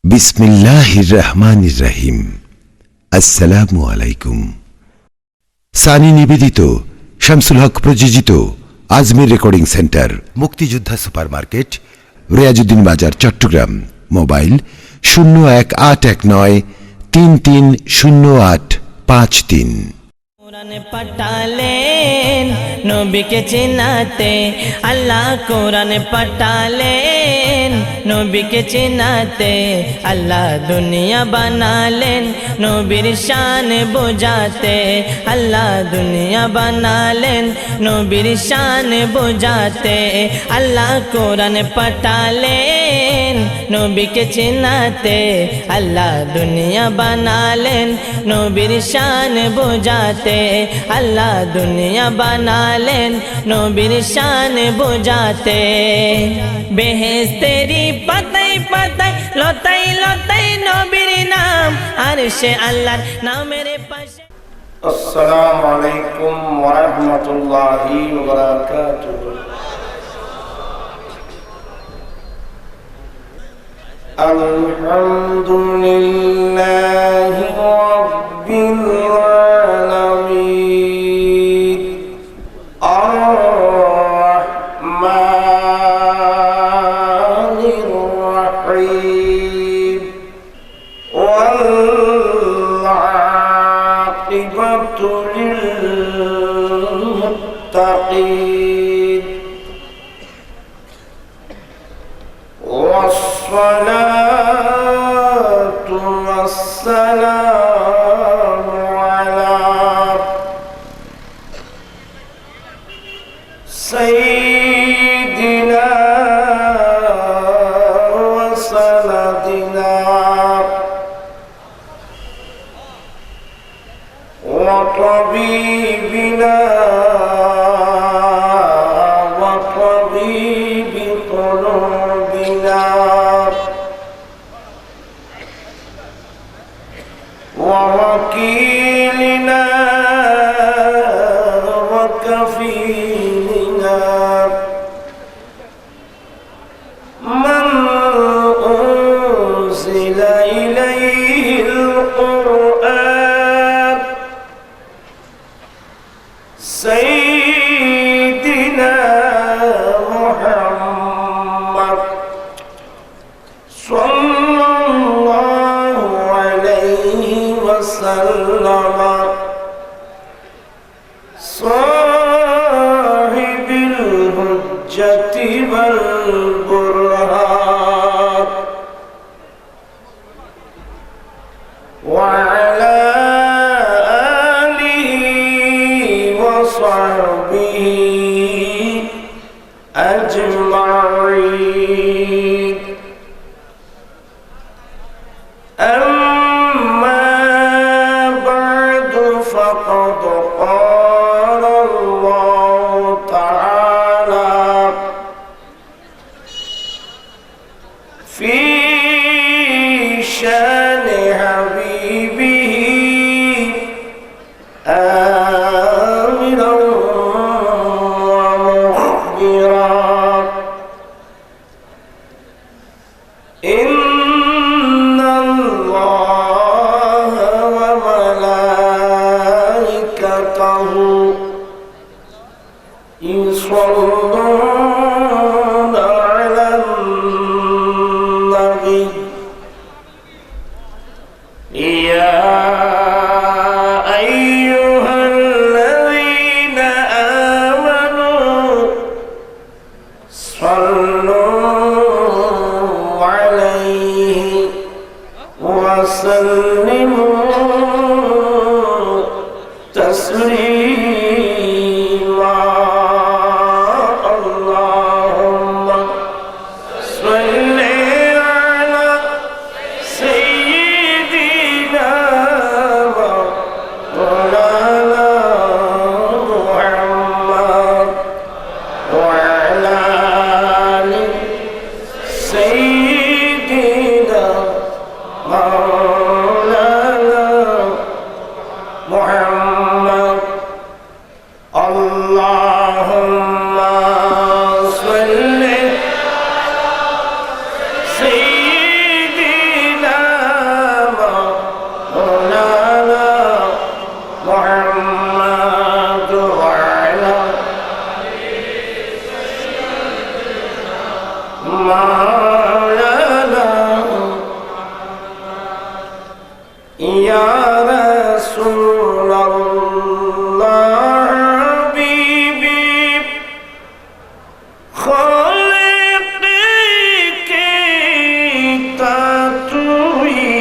বিসমিল্লাহির রহমানির রহিম। আসসালামু আলাইকুম। সানি নিবেদিত, শামসুল হক প্রযোজিত আজমির রেকর্ডিং সেন্টার, মুক্তিযোদ্ধা সুপার মার্কেট, রিয়াজউদ্দিন বাজার, চট্টগ্রাম। মোবাইল 0189330853। কোরআন পাঠালেন নবীকে চিনাতে, আল্লাহ কোরআন পাঠালেন নবীকে চিনাতে, আল্লাহ দুনিয়া বানালেন নবীর শান বোঝাতে, আল্লাহ দুনিয়া বানালেন নবীর শান বোঝাতে, আল্লাহ কোরআন পাঠালেন নবীকে চিনাতে, আল্লাহ দুনিয়া বানালেন নবীর শান বোঝাতে, আল্লাহ দুনিয়া বানালেন নবীর শান বোঝাতে। বেহেশতেরি পাতায় পাতায় লতায় লতায় নবীর নাম, আর সে আল্লাহর নামের পাশে। আসসালামু আলাইকুম ওয়া রাহমাতুল্লাহি ওয়া বারাকাতুহু। আলহামদুলিল্লাহি রাব্বিল আলামিন, আর-রাহমানির রাহিম, ওয়াল আকিবাতু লিল মুত্তাকিন, والصلاة والسلام على سيدنا وسندنا وطبيبنا وطبيب قلوبنا ووكيلنا وكفيلنا، من أنزل إليه القرآن، سيدنا محمد صلى الله عليه وسلم، صاحب الحجة والبرهان، وعلى آله وصحبه أجمعين. أما بعد، فقد قال الله تعالى في شان حبيبه آمرا ومخبرا: إن الله وملائكته يصلون على النبي، يا أيها الذين آمنوا صلوا عليه وسلموا تسليما. اللهم صل على سيدنا مولانا محمد وعلى آل سيدنا مولانا يا رسول الله حبيبي خالق تطوي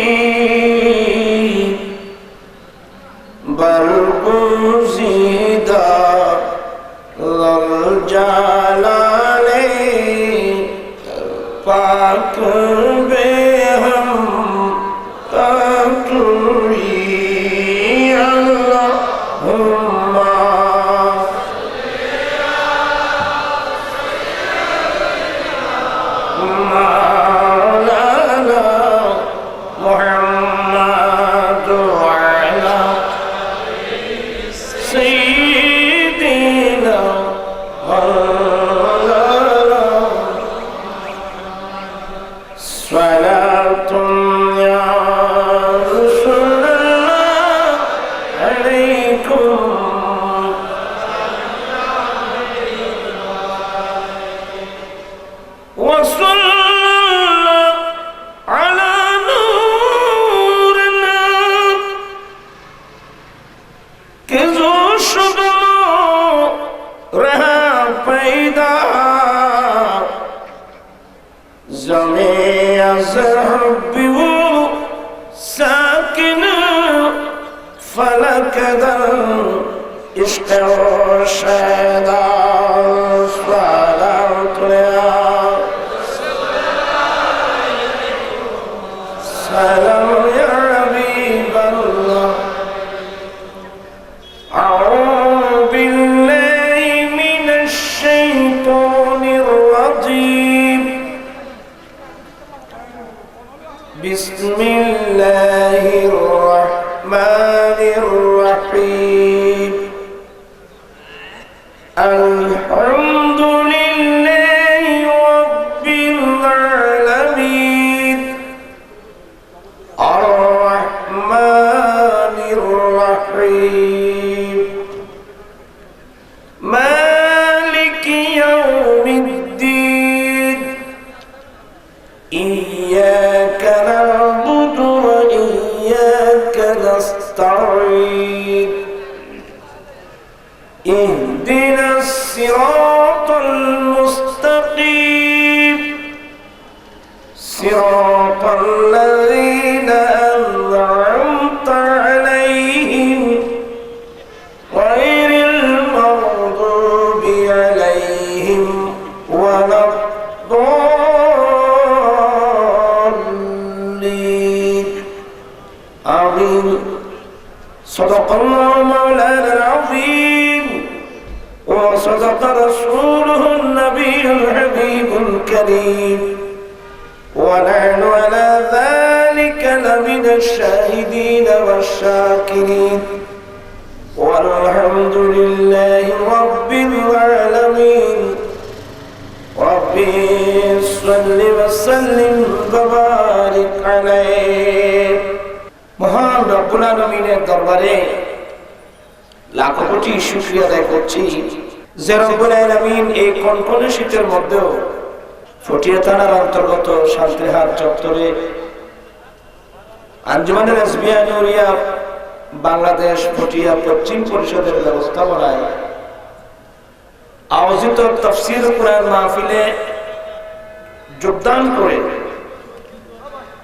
برگزیدہ للجلالِ پاک بے ہم تطوی اللہم مولانا محمد وعلى سيدنا مولانا صلاة يا رسول الله عليكم وصلى الله على نورنا کہ جو شد رہا پیدا زمین از حبی و ساکن فلک در عشق و شیدا صلاة یا سلام یا حبیب اللہ أعوذ بالله من الشيطان الرجيم بسم الله الرحمن الرحيم الحمد لله رب العالمين الرحمن الرحيم مالك يوم الدين إياك نعبد وإياك نستعين اهدنا الصراط المستقيم صراط الذين أنعمت عليهم غير المغضوب عليهم ولا الضالين آمين صدق الله مولانا العظيم وصدق رسوله النبي الحبيب الكريم ونحن على ذلك لمن الشاهدين والشاكرين والحمد لله رب العالمين ربي صل وسلم وبارك عليه মহান রব্বুল আলামিনের দরবারে লাখো কোটি শুকরিয়া আদায় করছি যে রব্বুল আলামিন এই কনকনে শীতের মধ্যেও ফটিয়া থানার অন্তর্গত শান্তিহাট চত্বরে আঞ্জুমানে রাসবিয়া নুরিয়া বাংলাদেশ ফটিয়া পশ্চিম পরিষদের ব্যবস্থাপনায় আয়োজিত তাফসীর কোরআন মাহফিলে যোগদান করে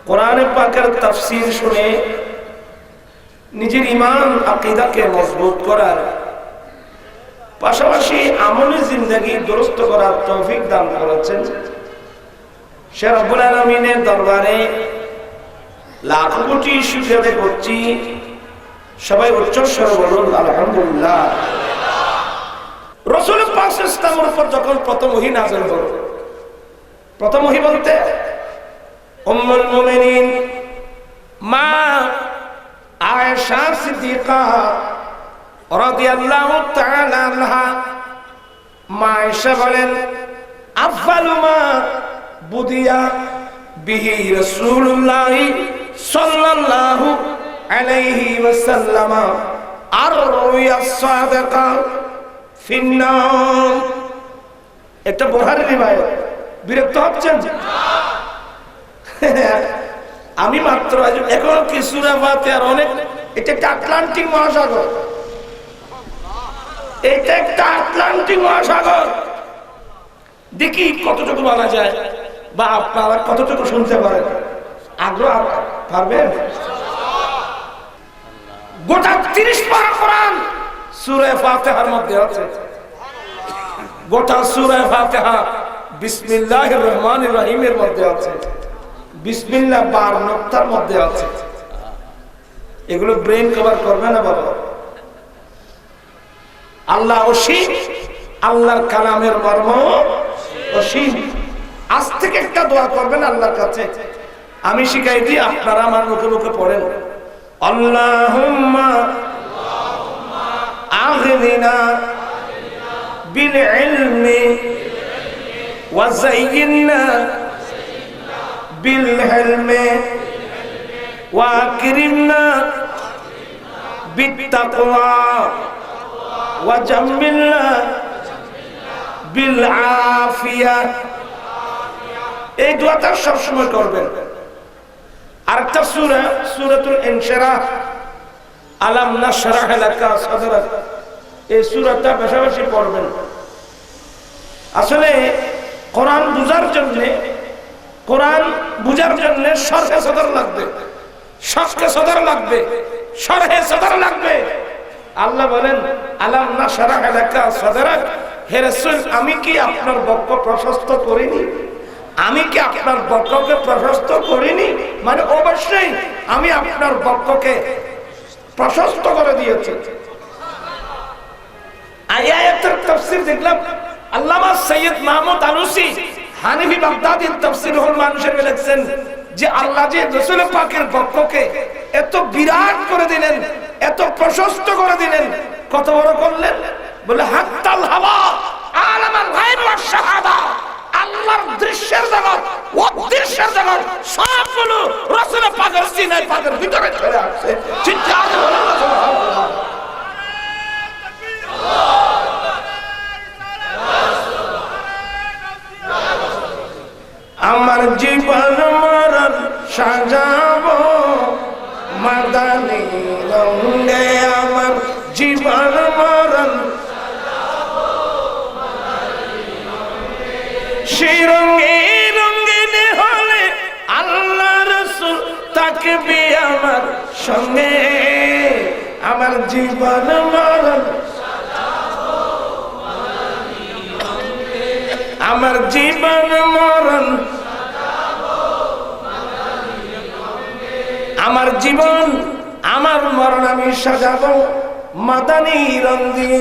কোরআন পাকের তাফসীর শুনে নিজের ঈমান আকীদাকে মজবুত করার পাশাপাশি আমলি জিন্দেগি দুরুস্ত করার তৌফিক দান করেছেন সে রব্বুল আলামিনের দরবারে লাখ কোটি শুকরিয়া আদায় করছি। সবাই উচ্চস্বরে বলুন আলহামদুলিল্লাহ। রাসূল পাক সাল্লাল্লাহু আলাইহি ওয়াসাল্লামের উপর যখন প্রথম ওহী নাযিল হলো, প্রথম ওহী বলতে উম্মুল মুমিনিন মা আয়েশা সিদ্দিকা রাদিয়াল্লাহু তাআলা আনহা, মা আয়েশা বলেন আফযালু মা বুদিয়া বিহি রাসূলুল্লাহ সাল্লাল্লাহু আলাইহি ওয়াসাল্লাম আর-রুয়া সাদিকা ফিন্নার। একটা বুখারী রিওয়ায়াত। বিরক্ত হচ্ছেন? আমি মাত্র এখন কি সূরা ফাতিহার অনেক, এটা একটা আটলান্টিক মহাসাগর, এটা একটা আটলান্টিক মহাসাগর। দেখি কতটুকু বলা যায় বা আপনারা কতটুকু শুনতে পারেন, আগ্রহ পারবেন? গোটা 30 পারা কোরআন সূরা ফাতিহার মধ্যে আছে। গোটা সূরা ফাতিহা বিসমিল্লাহির রহমানির রহিমের মধ্যে আছে, বিসমিল্লাহ 12 নক্তার মধ্যে আছে। এগুলো ব্রেন কভার করবে না বাবা। আল্লাহ অসীম, আল্লাহর কালামের মর্ম অসীম। আজ থেকে একটা দোয়া করবেন আল্লাহর কাছে, আমি শিখাই দিই, আপনারা আমার মুখে মুখে পড়েন। আল্লাহুম্মা আগনিনা বিল ইলমি ওয়া যায়্যিননা বিল হিলমি ওয়া আকরিমনা বিত তাকওয়া ওয়া জাম্মিলনা বিল আফিয়া। এই দোয়াটা সব সময় করবেন। আরেকটা সূরা সূরাতুল ইনশিরাহ, আলাম নাশরাহ লাকা সাদরাক, এই সূরাটা বেশি পড়বেন। আসলে কোরআন বুঝার জন্য শরহে সদর লাগবে, শরহে সদর লাগবে, শরহে সদর লাগবে। আল্লাহ বলেন আলাম নাশরাহ লাকা সাদরাক, হে রাসূল আমি কি আপনার বক্ষ প্রশস্ত করিনি? আমি কি আপনার বক্ষকে প্রশস্ত করিনি? মানে অবশ্যই আমি আপনার বক্ষকে প্রশস্ত করে দিয়েছি। আয়াতের তাফসীর দেখলাম আল্লামা সৈয়দ মাহমুদ আলুসি হানিফি বাগদাদীর তাফসীরুল মানুষের লিখছেন যে আল্লাহ যে রাসূল পাকের বক্ষকে এত বিরাট করে দিলেন, এত প্রশস্ত করে দিলেন, কত বড় করলেন বলে হাত্তাল হাওয়া আলামাল গায়ব ওয়াস শাহাদা, আল্লাহর দৃশ্যের জগৎ, অদৃশ্যের জগৎ সবগুলো রাসূল পাকের সিনাই পাকের ভিতরে চলে আসছে। চিৎকার করে বলুন সুবহানাল্লাহ। আমার জীবন মরণ সাজাবো মাদানী রঙে, আমার জীবন মরণ সেই রঙে রঙিনে হলে আল্লাহ রাসূল থাকবে আমার সঙ্গে। আমার জীবন মরণ, আমার জীবন মরণ, আমার জীবন আমার মরণ আমি সাজাবো মাদানী রং দিয়ে।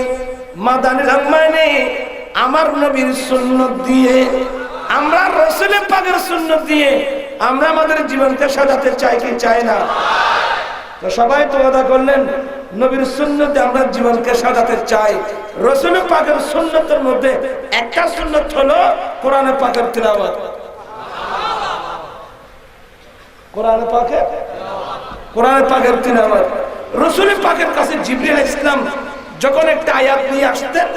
মাদানী রং মানে আমার নবীর সুন্নাত দিয়ে, আমরা রাসূলের পাকের সুন্নাত দিয়ে আমরা আমাদের জীবনকে সাজাতে চাই কি চাই না? তো সবাই তো ওয়াদা করলেন নবীর সুন্নতে আমরা জীবনকে সাজাতে চাই। রাসূলের পাকের সুন্নতের মধ্যে একটা সুন্নত হলো কোরআন পাকের তিলাওয়াত। কোরআন পাকের তিলাওয়াত। রাসূলের পাকের কাছে জিবরিল আলাইহিস সালাম যখন একটা আয়াত নিয়ে আসতেন,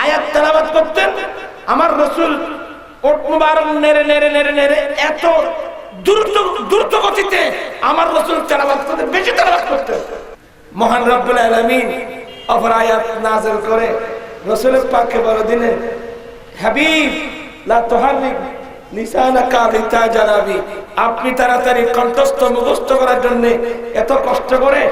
আয়াত তেলাওয়াত করতেন, আমার রাসূল ওট মুবারক নেড়ে নেড়ে নেড়ে নেড়ে এত দ্রুত গতিতে আমার রাসূল তেলাওয়াত করতেন, বেশি তেলাওয়াত করতেন। মহান রব্বুল আলামিন অপর আয়াত নাযিল করে রাসূলের পাককে বলে দিলেন, হাবিব লা তুহাররিক লিসানাকা লিতাজালা বি, আপনি তাড়াতাড়ি কণ্ঠস্থ মুখস্থ করার জন্য এত কষ্ট করে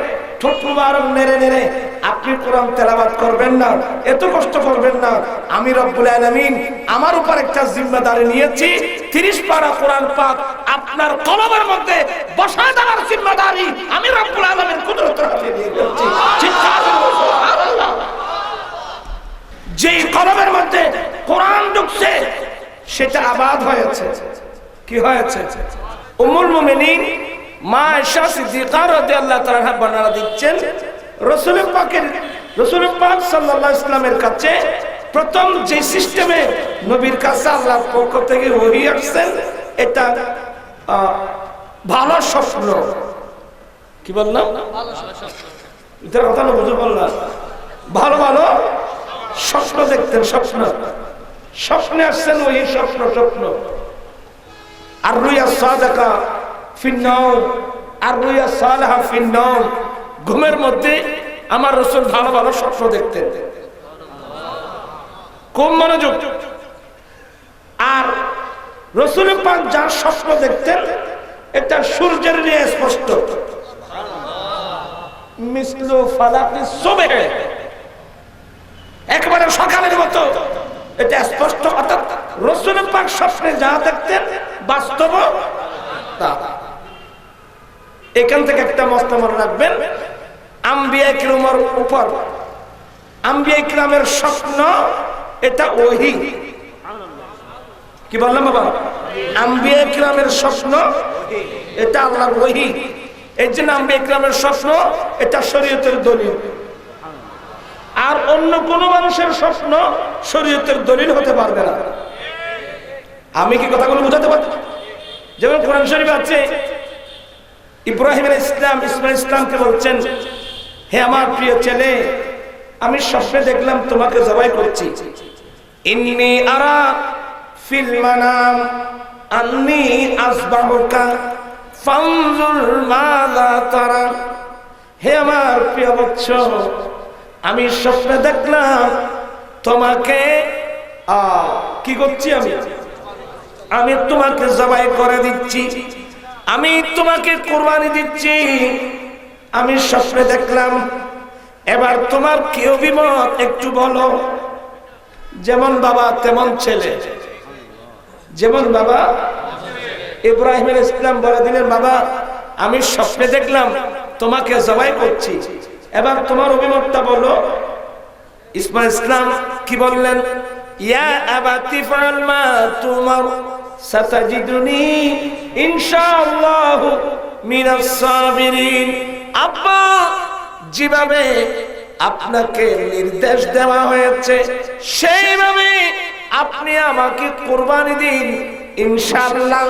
ঠোঁট মুবারক নেড়ে নেড়ে আপনি কোরআন তেলাওয়াত করবেন না, এত কষ্ট করবেন না। আমি রব্বুল আলামিন আমার উপর একটা জিম্মাদারি নিয়েছি, 30 পারা কোরআন পাক আপনার কলমের মধ্যে বসায় দেওয়ার জিম্মাদারি আমি রব্বুল আলামিন কুদরতের হাতে দিয়ে দিয়েছি। চিৎকার করে সুবহানাল্লাহ। যেই কলমের মধ্যে কোরআন ঢুকছে সেটা আবাদ হয়েছে। কি হয়েছে? উম্মুল মুমিনিন মা আয়েশা সিদ্দিকা রাদিয়াল্লাহু তাআলা বর্ণনা দিচ্ছেন, রাসূল পাক সাল্লাল্লাহু আলাইহি ওয়াসাল্লামের কাছে প্রথম যে সিস্টেমে নবীর কাছে আল্লাহর পক্ষ থেকে ওহী আসছেন, এটা ভালো স্বপ্ন। কি বললাম? ভালো স্বপ্ন। এটার কথা না বুঝে বললাম। ভালো ভালো স্বপ্ন দেখতেন, স্বপ্নে আসছেন ওই স্বপ্ন। আর রুইয়া সাদাকা ফিন্নাম আর রুয়া সালাহা ফিন্নাম, ঘুমের মধ্যে আমার রাসূল ভালো ভালো স্বপ্ন দেখতেন। খুব মনোযোগ। আর রাসূল পাক যার স্বপ্ন দেখতেন এটা সূর্যের নিয়ে স্পষ্ট, মিসলু ফালাকি সুবহ, একেবারে সকালের মতো এটা স্পষ্ট। অর্থাৎ রাসূল পাক স্বপ্নে যা দেখতেন বাস্তব তা। এখান থেকে একটা মসলা মনে রাখবেন, আম্বিয়া কিরামের উপর আম্বিয়া কিরামের স্বপ্ন এটা ওহী। কি বললাম বাবা? আম্বিয়া কিরামের স্বপ্ন এটা আল্লাহর ওহী। এই জন্য আম্বিয়া কিরামের স্বপ্ন এটা শরীয়তের দলিল। আর অন্য কোন মানুষের স্বপ্ন শরীয়তের দলিল হতে পারবে না। আমি কি কথাগুলো বুঝাতে পারি? যেমন কোরআন শরীফে আছে, ইব্রাহিম আলাইহিস সালাম ইসমাঈল ইসলামকে বলছেন, হে আমার প্রিয় ছেলে, আমি স্বপ্নে দেখলাম তোমাকে জবাই করছি। ইন্নী আরা ফিল মানাম আন্নী আসবাহুকা ফানজুর মাযা তারা। হে আমার প্রিয় বৎস, আমি স্বপ্নে দেখলাম তোমাকে কি করছি, আমি তোমাকে জবাই করে দিচ্ছি, আমি তোমাকে কুরবানি দিচ্ছি। আমি স্বপ্নে দেখলাম, এবার তোমার কি অভিমত একটু বলো। যেমন বাবা তেমন ছেলে, যেমন বাবা ইব্রাহিম আলাইহিস সালাম বলে দিলেন, বাবা আমি স্বপ্নে দেখলাম তোমাকে জবাই করছি, এবার তোমার অভিমতটা বলো। ইসমাঈল ইসলাম কি বললেন? ইয়া আবাতি ফাআল মা তুমার সাতাজিদুনি ইনশাআল্লাহু মিনাস সাবিরিন। আব্বা, যেভাবে আপনাকে নির্দেশ দেওয়া হয়েছে সেইভাবে আপনি আমাকে কুরবানি দিন, ইনশাআল্লাহ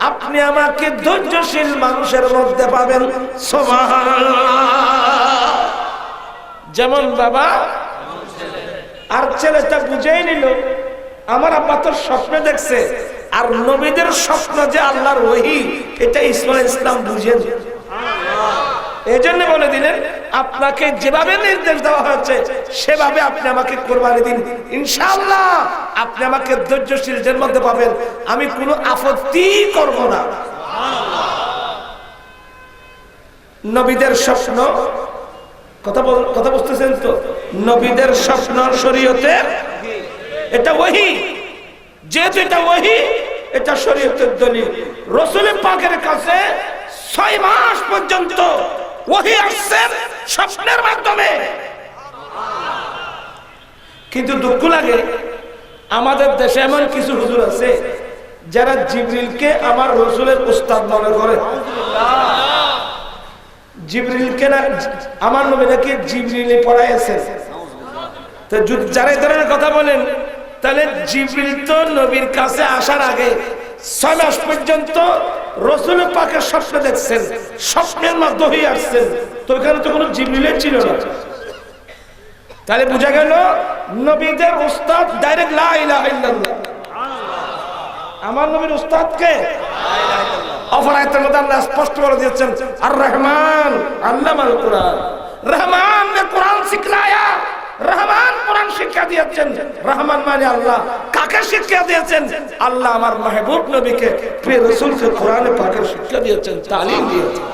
আপনি আমাকে ধৈর্যশীল মানুষের মধ্যে পাবেন। সুবহানাল্লাহ। যেমন বাবা আর ছেলেটা বুঝেই নিল, আমার আব্বা তো স্বপ্নে দেখছে, আর নবীদের স্বপ্ন যে আল্লাহর ওহী এটা ইসমাঈল ইসলাম বুঝেন। এই জন্য বলে দিলেন, আপনাকে যেভাবে নির্দেশ দেওয়া হয়েছে সেভাবে আপনি আমাকে কুরবানি দিন, ইনশাআল্লাহ আপনি আমাকে ধৈর্যশীলদের মধ্যে পাবেন, আমি কোনো আপত্তি করব না। নবীদের স্বপ্ন, কথা বুঝতেছেন তো? নবীদের স্বপ্ন শরীয়তের এটা ওহী, যেহেতু এটা ওহী এটা শরীয়তের দলিল। রাসূল পাকের কাছে 6 মাস পর্যন্ত ওহী আসছে স্বপ্নের মাধ্যমে। কিন্তু দুঃখ লাগে, আমাদের দেশে এমন কিছু হুজুর আছে যারা জিবরিলকে আমার রাসূলের উস্তাদ মনে করে। জিবরিলকে না, আমার নবী নাকি জিবরিলে পড়াইছেন। তো যারা এই ধরনের কথা বলেন, তাহলে জিবরিল তো নবীর কাছে আসার আগে 6 মাস পর্যন্ত রাসূল পাকের স্বপ্ন দেখছেন, স্বপ্নের মাধ্যমে আসছেন, তো ওখানে তো কোনো জিবরিল ছিল না। তাহলে বোঝা গেল নবীদের উস্তাদ ডাইরেক্ট লা ইলাহা ইল্লাল্লাহ। আমার নবীর উস্তাদ কে? অপরায়তের মধ্যে আল্লাহ স্পষ্ট বলে দিয়েছেন, আর রহমান আল্লামাল কুরআন, রহমান ने कुरान सिखलाया, রহমান কুরআন শিক্ষা দিয়েছেন। রহমান মানে আল্লাহ। কাকে শিক্ষা দিয়েছেন? আল্লাহ আমার মাহবুব নবীকে, প্রিয় রাসূলকে কোরআনে পাকের শিক্ষা দিয়েছেন, তালিম দিয়েছেন।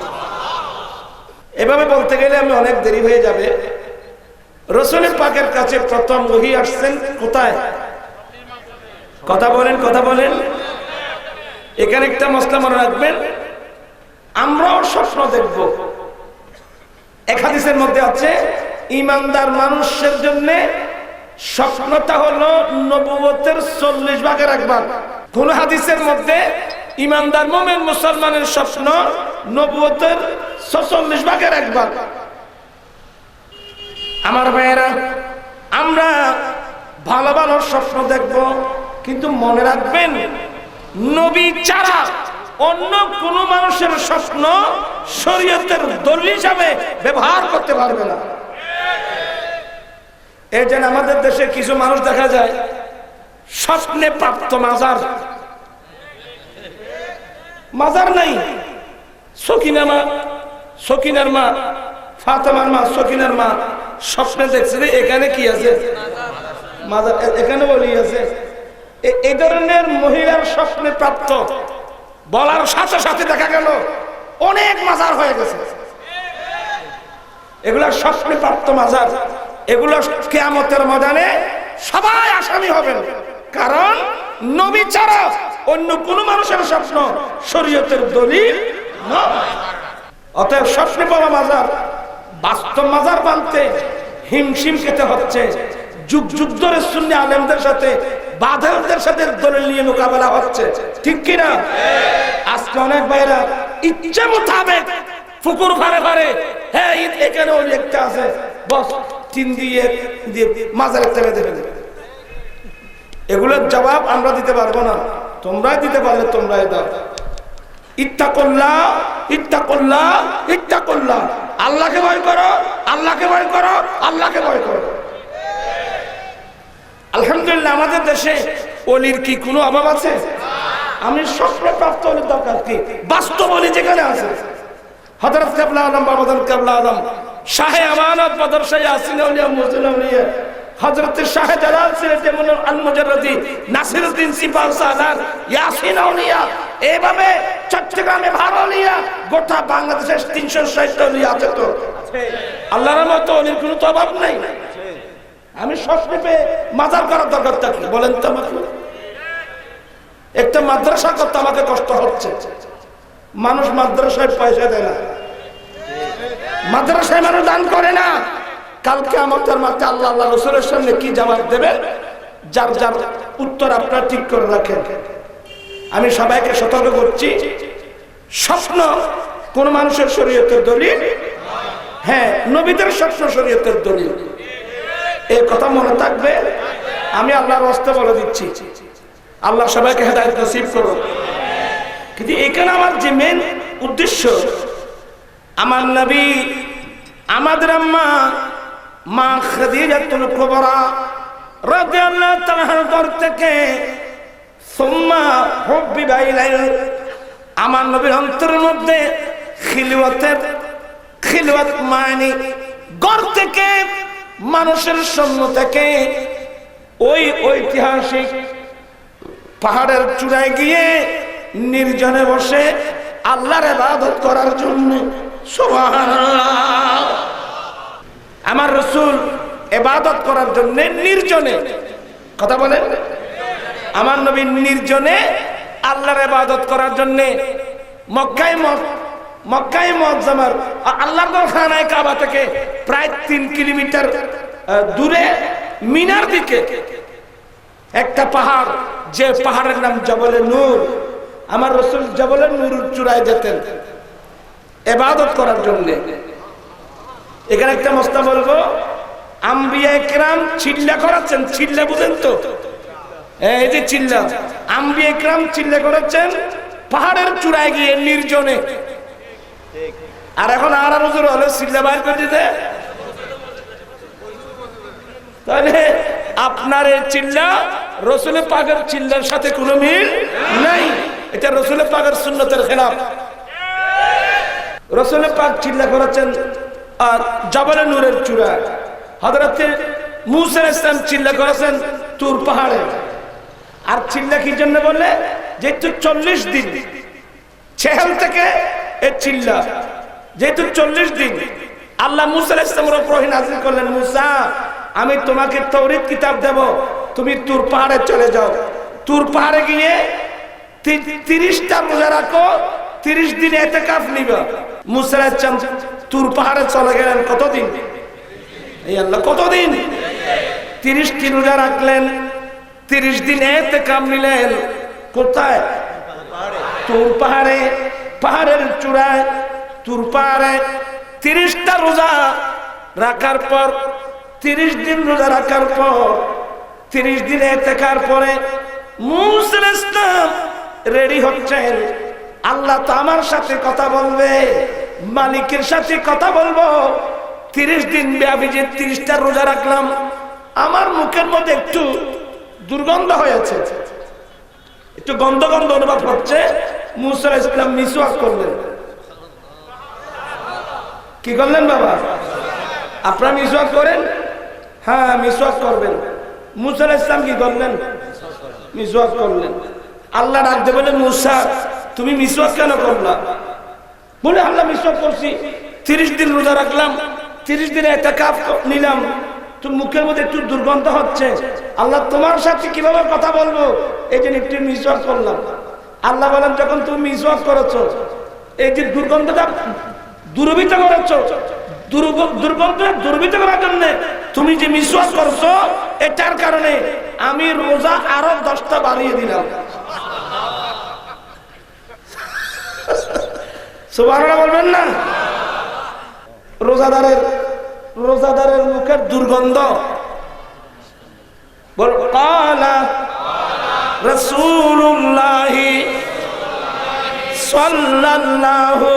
এভাবে বলতে গেলে আমি অনেক দেরি হয়ে যাবে। রাসূল পাকের কাছে প্রথম ওহী আসছেন কোথায়? কথা বলেন, কথা বলেন। এখানে একটা মসলা মনে রাখবেন, আমরাও স্বপ্ন দেখব। এক হাদিসের মধ্যে আছে, ইমানদার মানুষের জন্য স্বপ্নটা হলো নবুয়তের 40 ভাগের 1 ভাগ। কোন হাদিসের মধ্যে ইমানদার মুমিন মুসলমানের স্বপ্ন নবুয়তের 46 ভাগের 1 ভাগ। আমার ভাইয়েরা, আমরা ভালো ভালো স্বপ্ন দেখব, কিন্তু মনে রাখবেন নবী ছাড়া অন্য কোন মানুষের স্বপ্ন শরীয়তের দলিল হিসাবে ব্যবহার করতে পারবে না। এই জন্য আমাদের দেশে কিছু মানুষ দেখা যায় স্বপ্নে প্রাপ্ত মাজার নাই, সকিনার মা ফাতেমার মা সকিনার মা স্বপ্নে দেখছে যে এখানে কি আছে, মাজার, এখানে বলি আছে। এই ধরনের মহিলার স্বপ্নে প্রাপ্ত বলার সাথে সাথে দেখা গেল অনেক মাজার হয়ে গেছে। এগুলা স্বপ্নে প্রাপ্ত মাজার, এগুলো কিয়ামতের ময়দানে সবাই আসামি হবেন, কারণ নবী ছাড়া অন্য কোন মানুষের স্বপ্ন শরীয়তের দলিল নয়। অতএব স্বপ্নে পাওয়া মাজার বাস্তব মাজার বানতে হিমশিম খেতে হচ্ছে। যুগ যুগ ধরে সুন্নি আলেমদের সাথে বাঁধেরদের সাথে দলিল নিয়ে মোকাবেলা হচ্ছে, ঠিক কিনা? আজকে অনেক ভাইরা ইচ্ছা মোতাবেক পুকুর ফারে ফারে, হ্যাঁ এখানে ওই একটা আছে, বস টিন দিয়ে মাজার একটা বেঁধে ফেলে। এগুলোর জবাব আমরা দিতে পারবো না, তোমরাই দিতে পারলে তোমরাই দাও। ইত্তাকুল্লাহ, ইত্তাকুল্লাহ, ইত্তাকুল্লাহ, আল্লাহকে ভয় করো, আল্লাহকে ভয় করো, আল্লাহকে ভয় করো। আলহামদুলিল্লাহ আমাদের দেশে ওলির কি কোনো অভাব আছে? আমি স্বপ্নে প্রাপ্ত ওলির দরকার কি? বাস্তব ওলি যেখানে আছে, হযরত কেবলা আলম বাবাদান কেবলা আলম, শাহে আমানত বদর শাহ ইয়াসিন আউলিয়া মুজলিম আউলিয়া, হযরত শাহ জালাল সিরাজে মুনির আল মুজাররদি নাসিরউদ্দিন সিপাহ সালার ইয়াসিন আউলিয়া, এইভাবে চট্টগ্রামে ভারলিয়া গোটা বাংলাদেশের 360 ওলি আছে। তো আল্লাহর রহমতে ওলির কোনো তো অভাব নাই। আমি স্বপ্নে পেয়ে মাজার করার দরকারটা কি বলেন তো আমাকে? একটা মাদ্রাসা করতে আমাকে কষ্ট হচ্ছে, মানুষ মাদ্রাসায় পয়সা দেয় না, মাদ্রাসায় মানুষ দান করে না। কালকে আমাদের মাঠে আল্লাহ আল্লাহ রাসূলের সামনে কি জবাব দেবেন? যার যার উত্তর আপনারা ঠিক করে রাখেন। আমি সবাইকে সতর্ক করছি, স্বপ্ন কোন মানুষের শরীয়তের দলিল, হ্যাঁ নবীদের স্বপ্ন শরীয়তের দলিল, এই কথা মনে থাকবে। আমি আল্লাহর রাস্তা বলে দিচ্ছি, আল্লাহ সবাইকে হেদায়েত নসিব করুন। কিন্তু এখানে আমার যে মেন উদ্দেশ্য, আমার নবী আমাদের আম্মা মা খাদিজাতুল কুবরা রাদিয়াল্লাহু তাআলার ঘর থেকে সুম্মা হুব্বিবা ইলাইহি, আমার নবীর অন্তরের মধ্যে খিলওয়াত মানে ঘর থেকে মানুষের সামনে থেকে ওই ঐতিহাসিক পাহাড়ের চূড়ায় গিয়ে নির্জনে বসে আল্লাহর ইবাদত করার জন্য, সুবহানাল্লাহ, আমার রাসূল ইবাদত করার জন্য নির্জনে, কথা বলেন, আমার নবী নির্জনে আল্লাহর ইবাদত করার জন্য মক্কায় মুআজ্জামার আল্লাহর ঘর খানায়ে কাবা থেকে প্রায় 3 কিলোমিটার দূরে মিনার দিকে একটা পাহাড়, যে পাহাড়ের নাম জবলে নূর, আমার রাসূল জবলে নূরের চূড়ায় যেতেন ইবাদত করার জন্য। এখানে একটা মস্তা বলবো, আম্বিয়া কিরাম চিল্লা করাচ্ছেন, চিল্লা বুঝেন তো, এই যে চিল্লা, আম্বিয়া কিরাম চিল্লা করাচ্ছেন পাহাড়ের চূড়ায় গিয়ে নির্জনে। আর এখন আর হুজুর হলে চিল্লা বাইর করে দিতে, তাহলে আপনার এই চিল্লা রাসূল পাকের চিল্লার সাথে কোনো মিল নাই, এটা রাসূল পাকের সুন্নতের খেলাফ। রাসূল পাক চিল্লা করেছেন আর জবলে নূরের চূড়ায়, হযরত মূসা আলাইহিস সালাম চিল্লা করেছেন তুর পাহাড়ে। আর চিল্লা কি জন্য বললে? যেহেতু 40 দিন চেহেল থেকে এই চিল্লা, যেহেতু 40 দিন আল্লাহ মূসা আলাইহিস সালামের উপর ওহী নাযিল করলেন, মূসা আমি তোমাকে তাওরীত কিতাব দেব, তুমি তুর পাহাড়ে চলে যাও, তুর পাহাড়ে গিয়ে 30টা রোজা রাখো, 30 দিন ইতিকাফ নিবা। মূসা আলাইহিস সালাম তুর পাহাড়ে চলে গেলেন কতদিন? এই আল্লাহ কতদিন? 30টি রোজা রাখলেন, 30 দিন ইতিকাফ নিলেন। কোথায়? তুর পাহাড়ে, পাহাড়ের চূড়ায় তুর পাহাড়ে 30টা রোজা রাখার পর, 30 দিন রোজা রাখার পর, 30 দিন ইতিকাফের পরে মূসা আলাইহিস সালাম রেডি হচ্ছেন, আল্লাহ তো আমার সাথে কথা বলবে, মালিকের সাথে কথা বলবো। 30 দিন ব্যাপী যে 30টা রোজা রাখলাম, আমার মুখের মধ্যে একটু দুর্গন্ধ হয়েছে, একটু গন্ধ গন্ধ অনুভব হচ্ছে। মূসা আলাইহিস সালাম মিসওয়াক করলেন, কি করলেন বাবা? আপনারা মিসওয়াক করেন? হ্যাঁ, মিসওয়াক করবেন। মুসা আলাইহিস সালাম কি করলেন? মিসওয়াক করলেন। আল্লাহ ডাকতে বলে, মুসা তুমি মিসওয়াক কেন করলা? বলে, আল্লাহ মিসওয়াক করছি, 30 দিন রোজা রাখলাম, 30 দিনে ইতিকাফ নিলাম, তো মুখের মধ্যে একটু দুর্গন্ধ হচ্ছে, আল্লাহ তোমার সাথে কিভাবে কথা বলবো, এই জন্য একটু মিসওয়াক করলাম। আল্লাহ বলেন, যখন তুমি মিসওয়াক করেছো, এই যে দুর্গন্ধটা দূরীভূত করেছো, দুর্গন্ধ দূরীভূত করার জন্য তুমি যে মিসওয়াক করছো, এটার কারণে আমি রোজা আরো 10টা বাড়িয়ে দিলাম। সুবহানাল্লাহ বলবেন না? রোজাদারের মুখের দুর্গন্ধ বল, ক্বালা রাসূলুল্লাহ সাল্লাল্লাহু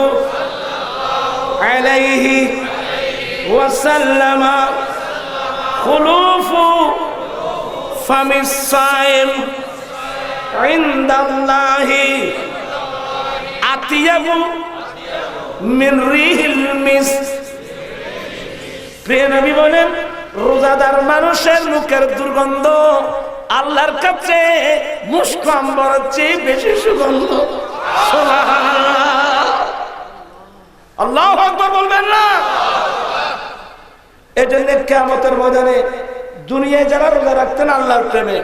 আলাইহি ওয়াসাল্লাম খুলুফু ফামিস সাইম ইনদাল্লাহি আতিয়াবু মিন রিহিল মিস্ক। প্রিয় নবী বলেন, রোজাদার মানুষের মুখের দুর্গন্ধ আল্লাহর কাছে মুস্ক আম্বরের চেয়ে বেশি সুগন্ধ। সুবহানাল্লাহ, আল্লাহু আকবার বলবেন না? এজন্য কিয়ামতের ময়দানে দুনিয়ায় যারা রোজা রাখতেন আল্লাহর প্রেমে,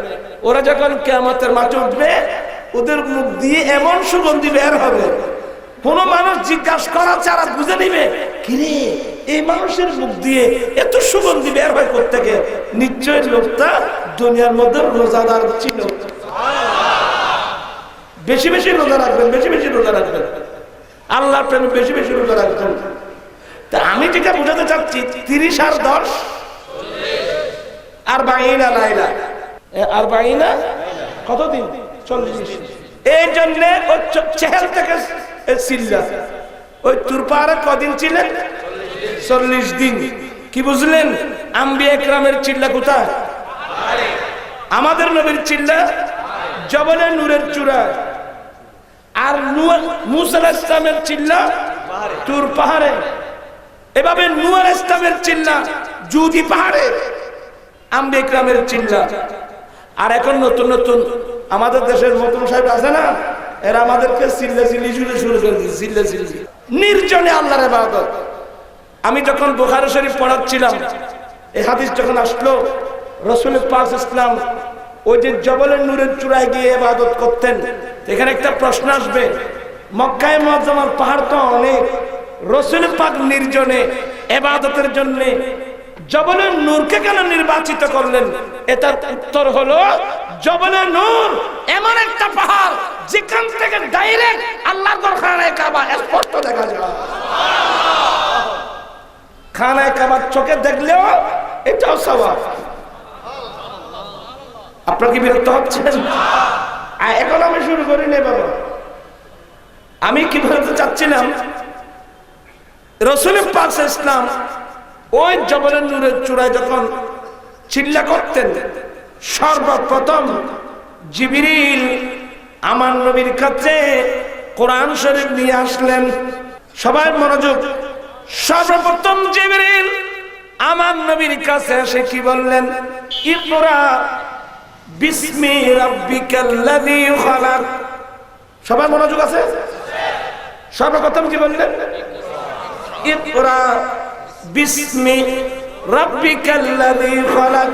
ওরা যখন কিয়ামতের মাঠে উঠবে, ওদের মুখ দিয়ে এমন সুগন্ধি বের হবে, কোন মানুষ জিজ্ঞাসা করা ছাড়া বুঝে নিবে, কিরে এই মানুষের মুখ দিয়ে এত সুগন্ধি বের হয় কোত্থেকে? নিশ্চয় লোকটা দুনিয়ার মধ্যে রোজাদার ছিল। বেশি বেশি রোজা রাখবেন, বেশি বেশি রোজা রাখবেন, আল্লাহর প্রেমে বেশি বেশি রোজা রাখবেন। তা আমি যেটা বুঝাতে চাচ্ছি, 30 আর 10 আর 40 লাইলা, আর 40 কতদিন? 40। এই জন্য চেহেল থেকে চিল্লা, ওই তুরপাহাড়ে কদিন ছিলেন? 40 দিন। কি বুঝলেন? আম্বিয়া একরামের চিল্লা কোথায়? আমাদের নবীর চিল্লা জবলে নূরের চূড়া, আর মুসা আলাইহিস সালামের চিল্লা তুর পাহাড়ে। এভাবে নূহ আলাইহিস সালামের চিল্লা জুদি পাহাড়ে, আম্বিয়া একরামের চিল্লা। আর এখন নতুন নতুন আমাদের দেশের নতুন সাহেব আছে না, এরা আমাদেরকে চিল্লাচিল্লি শুরু করে দিয়েছে, চিল্লাচিল্লি নির্জনে আল্লাহর ইবাদত। আমি যখন বুখারী শরীফ পড়াচ্ছিলাম, এই হাদিস যখন আসলো, রাসূল পাক ইসলাম ওই যে জবলের নূরের চূড়ায় গিয়ে ইবাদত করতেন, এখানে একটা প্রশ্ন আসবে, মক্কায় মুআজ্জামার পাহাড় তো অনেক, রাসূল পাক নির্জনে ইবাদতের জন্য জবলের নূরকে কেন নির্বাচিত করলেন? এটার উত্তর হলো, জবলের নূর এমন একটা পাহাড় যেখান থেকে ডাইরেক্ট আল্লাহর ঘর খানায়ে কাবা স্পষ্ট দেখা যায়। খানায়ে কাবা চোখে দেখলেও এটাও সওয়াব। আপনারা কি বিরক্ত হচ্ছেন? এখন আমি শুরু করি না বাবা, আমি কি বলতে চাচ্ছিলাম, রাসূল পাক ইসলাম ওই জবলের নূরের চূড়ায় যখন চিল্লা করতেন, সর্বপ্রথম জিবরিল আমার নবীর কাছে কোরআন শরীফ নিয়ে আসলেন। সবাই মনোযোগ। সর্বপ্রথম জিবরিল আমার নবীর কাছে এসে কি বললেন? ইকরা বিসমি রাব্বিকাল্লাযী খালাক। সবাই মনোযোগ আছে? সর্বপ্রথম কি বললেন? ইকরা বিসমি রাব্বিকাল্লাযী খালাক।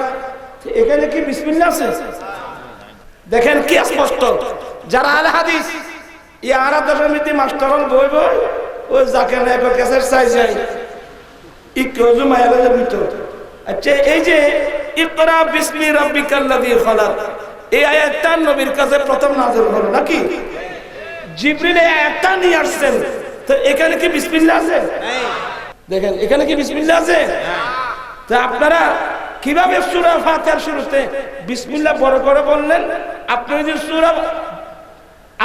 এখানে কি বিসমিল্লাহ আছে? দেখেন কি স্পষ্ট। যারা আলে হাদিস এই আরব দশমিতি মাস্টারন বই বই ওই যাকে না এক কেসের চাই যায় ইকরাজু মায়ালের ভিতর। আচ্ছা, এই যে ইকরা বিসমি রাব্বিকাল্লাযী খালাক, এই আয়াতটা নবীর কাছে প্রথম নাযিল হলো নাকি? জিবরিল এই আয়াতটা নিয়ে আসছেন, তো এখানে কি বিসমিল্লাহ আছে? দেখেন এখানে কি বিসমিল্লাহ আছে? তো আপনারা কিভাবে সূরা ফাতিহার শুরুতে বিসমিল্লাহ বড় করে বললেন? আপনি যদি সূরা,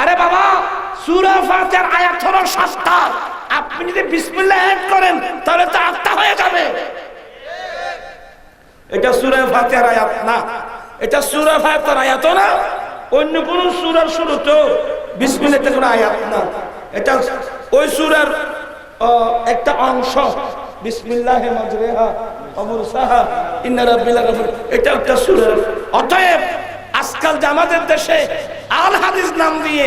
আরে বাবা সূরা ফাতিহার আয়াত হলো 7টা, আপনি যদি বিসমিল্লাহ অ্যাড করেন তাহলে তো 8টা হয়ে যাবে। এটা সূরা ফাতিহার আয়াত না, এটা সূরা ফাতিহার আয়াত না, অন্য কোন সূরার শুরুতে বিসমিল্লাহতে কোনো আয়াত না। এটা ওই সূরার একটা অংশ, বিসমিল্লাহি মাজরিহা ওয়া মুরসাহা ইন্না রাব্বি লাগাফুর, এটা একটা সূরা। অতএব আজকাল যে আমাদের দেশে আল হাদিস নাম দিয়ে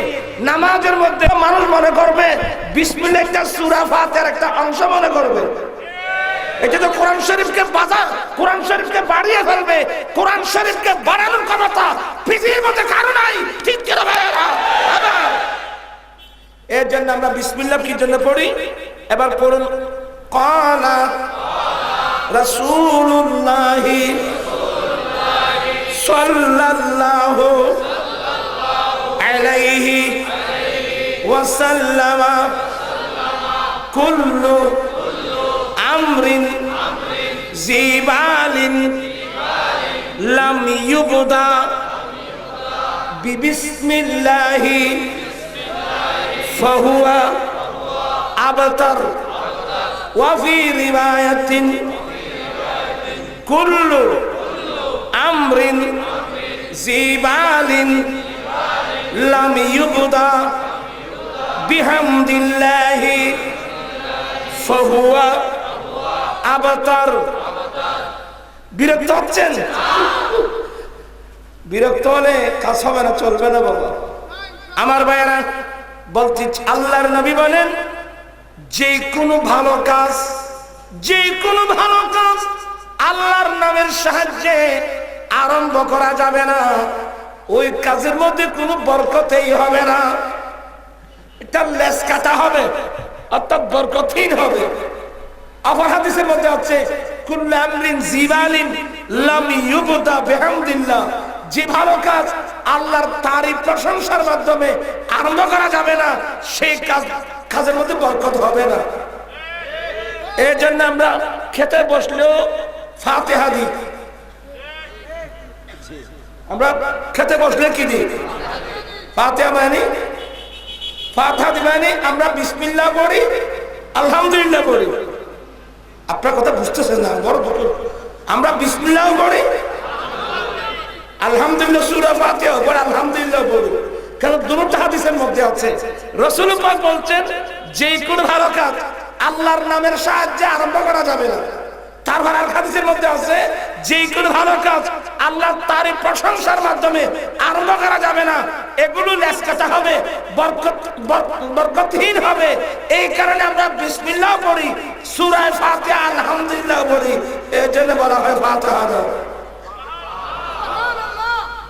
নামাজের মধ্যে মানুষ মনে করবে বিসমিল্লাহ একটা সূরা ফাতিহার একটা অংশ মনে করবে। এটা তো কোরআন শরীফকে কোরআন শরীফকে বাড়িয়ে ফেলবে। কোরআন শরীফকে বাড়ানোর ক্ষমতা পৃথিবীর মধ্যে কারো নাই, ঠিক কি না ভাইরা? এর জন্য আমরা বিসমিল্লাহ কি জন্য পড়ি? এবার পড়ুন, ক্বালা রাসূলুল্লাহি সাল্লাল্লাহু আলাইহি ওয়াসাল্লাম কুল্লু আমরিন জিবালিন লাম ইউবদা বিবিসমিল্লাহি ফাহুয়া আবতার ওয়া ফি রিওয়ায়াতিন কুল্লু আমরিন জিবালিন লাম ইউবদা বিহামদিল্লাহি ফাহুয়া আবতার। বিরক্ত হচ্ছেন? বিরক্ত হলে কাজ হবে না, চলবে না বাবা। আমার ভাইয়েরা বলছি, আল্লাহর নবী বলেন যে কোনো ভালো কাজ আল্লাহর নামের সাহায্যে আরম্ভ করা যাবে না, ওই কাজের মধ্যে কোনো বরকতই হবে না, এটা লেস কাটা হবে, অর্থাৎ বরকতহীন হবে। আবার হাদিসের মধ্যে আছে কুল্লু আমরিন জিবালিন লাম ইউবদা বিহামদিল্লাহ, যে ভালো কাজ আল্লাহর তারিফ প্রশংসার মাধ্যমে আরম্ভ করা যাবে না, সেই কাজের মধ্যে বরকত হবে না। এর জন্য আমরা খেতে বসলেও ফাতিহা দিই। আমরা খেতে বসলে কি দিই? ফাতিহা মানে আমরা বিসমিল্লাহ পড়ি, আলহামদুলিল্লাহ পড়ি। আপনার কথা বুঝতেছেন না, বড় দুঃখ। আমরা বিসমিল্লাহ পড়ি, আলহামদুলিল্লাহ, সূরা ফাতিহা পড়ি, আলহামদুলিল্লাহ পড়ি। কারণ দুটো হাদিসের মধ্যে আছে, রাসূল পাক বলছেন যে কোন ভালো কাজ আল্লাহর নামের সাহায্যে আরম্ভ করা যাবে না। তারপর আর হাদিসের মধ্যে আছে যে কোন ভালো কাজ আল্লাহর তারিফ প্রশংসার মাধ্যমে আরম্ভ করা যাবে না, এগুলো লেসকাটা হবে, বরকতহীন হবে। এই কারণে আমরা বিসমিল্লাহ পড়ি, সূরা ফাতিহা আলহামদুলিল্লাহ পড়ি। এই জন্য বলা হয় ফাতিহা।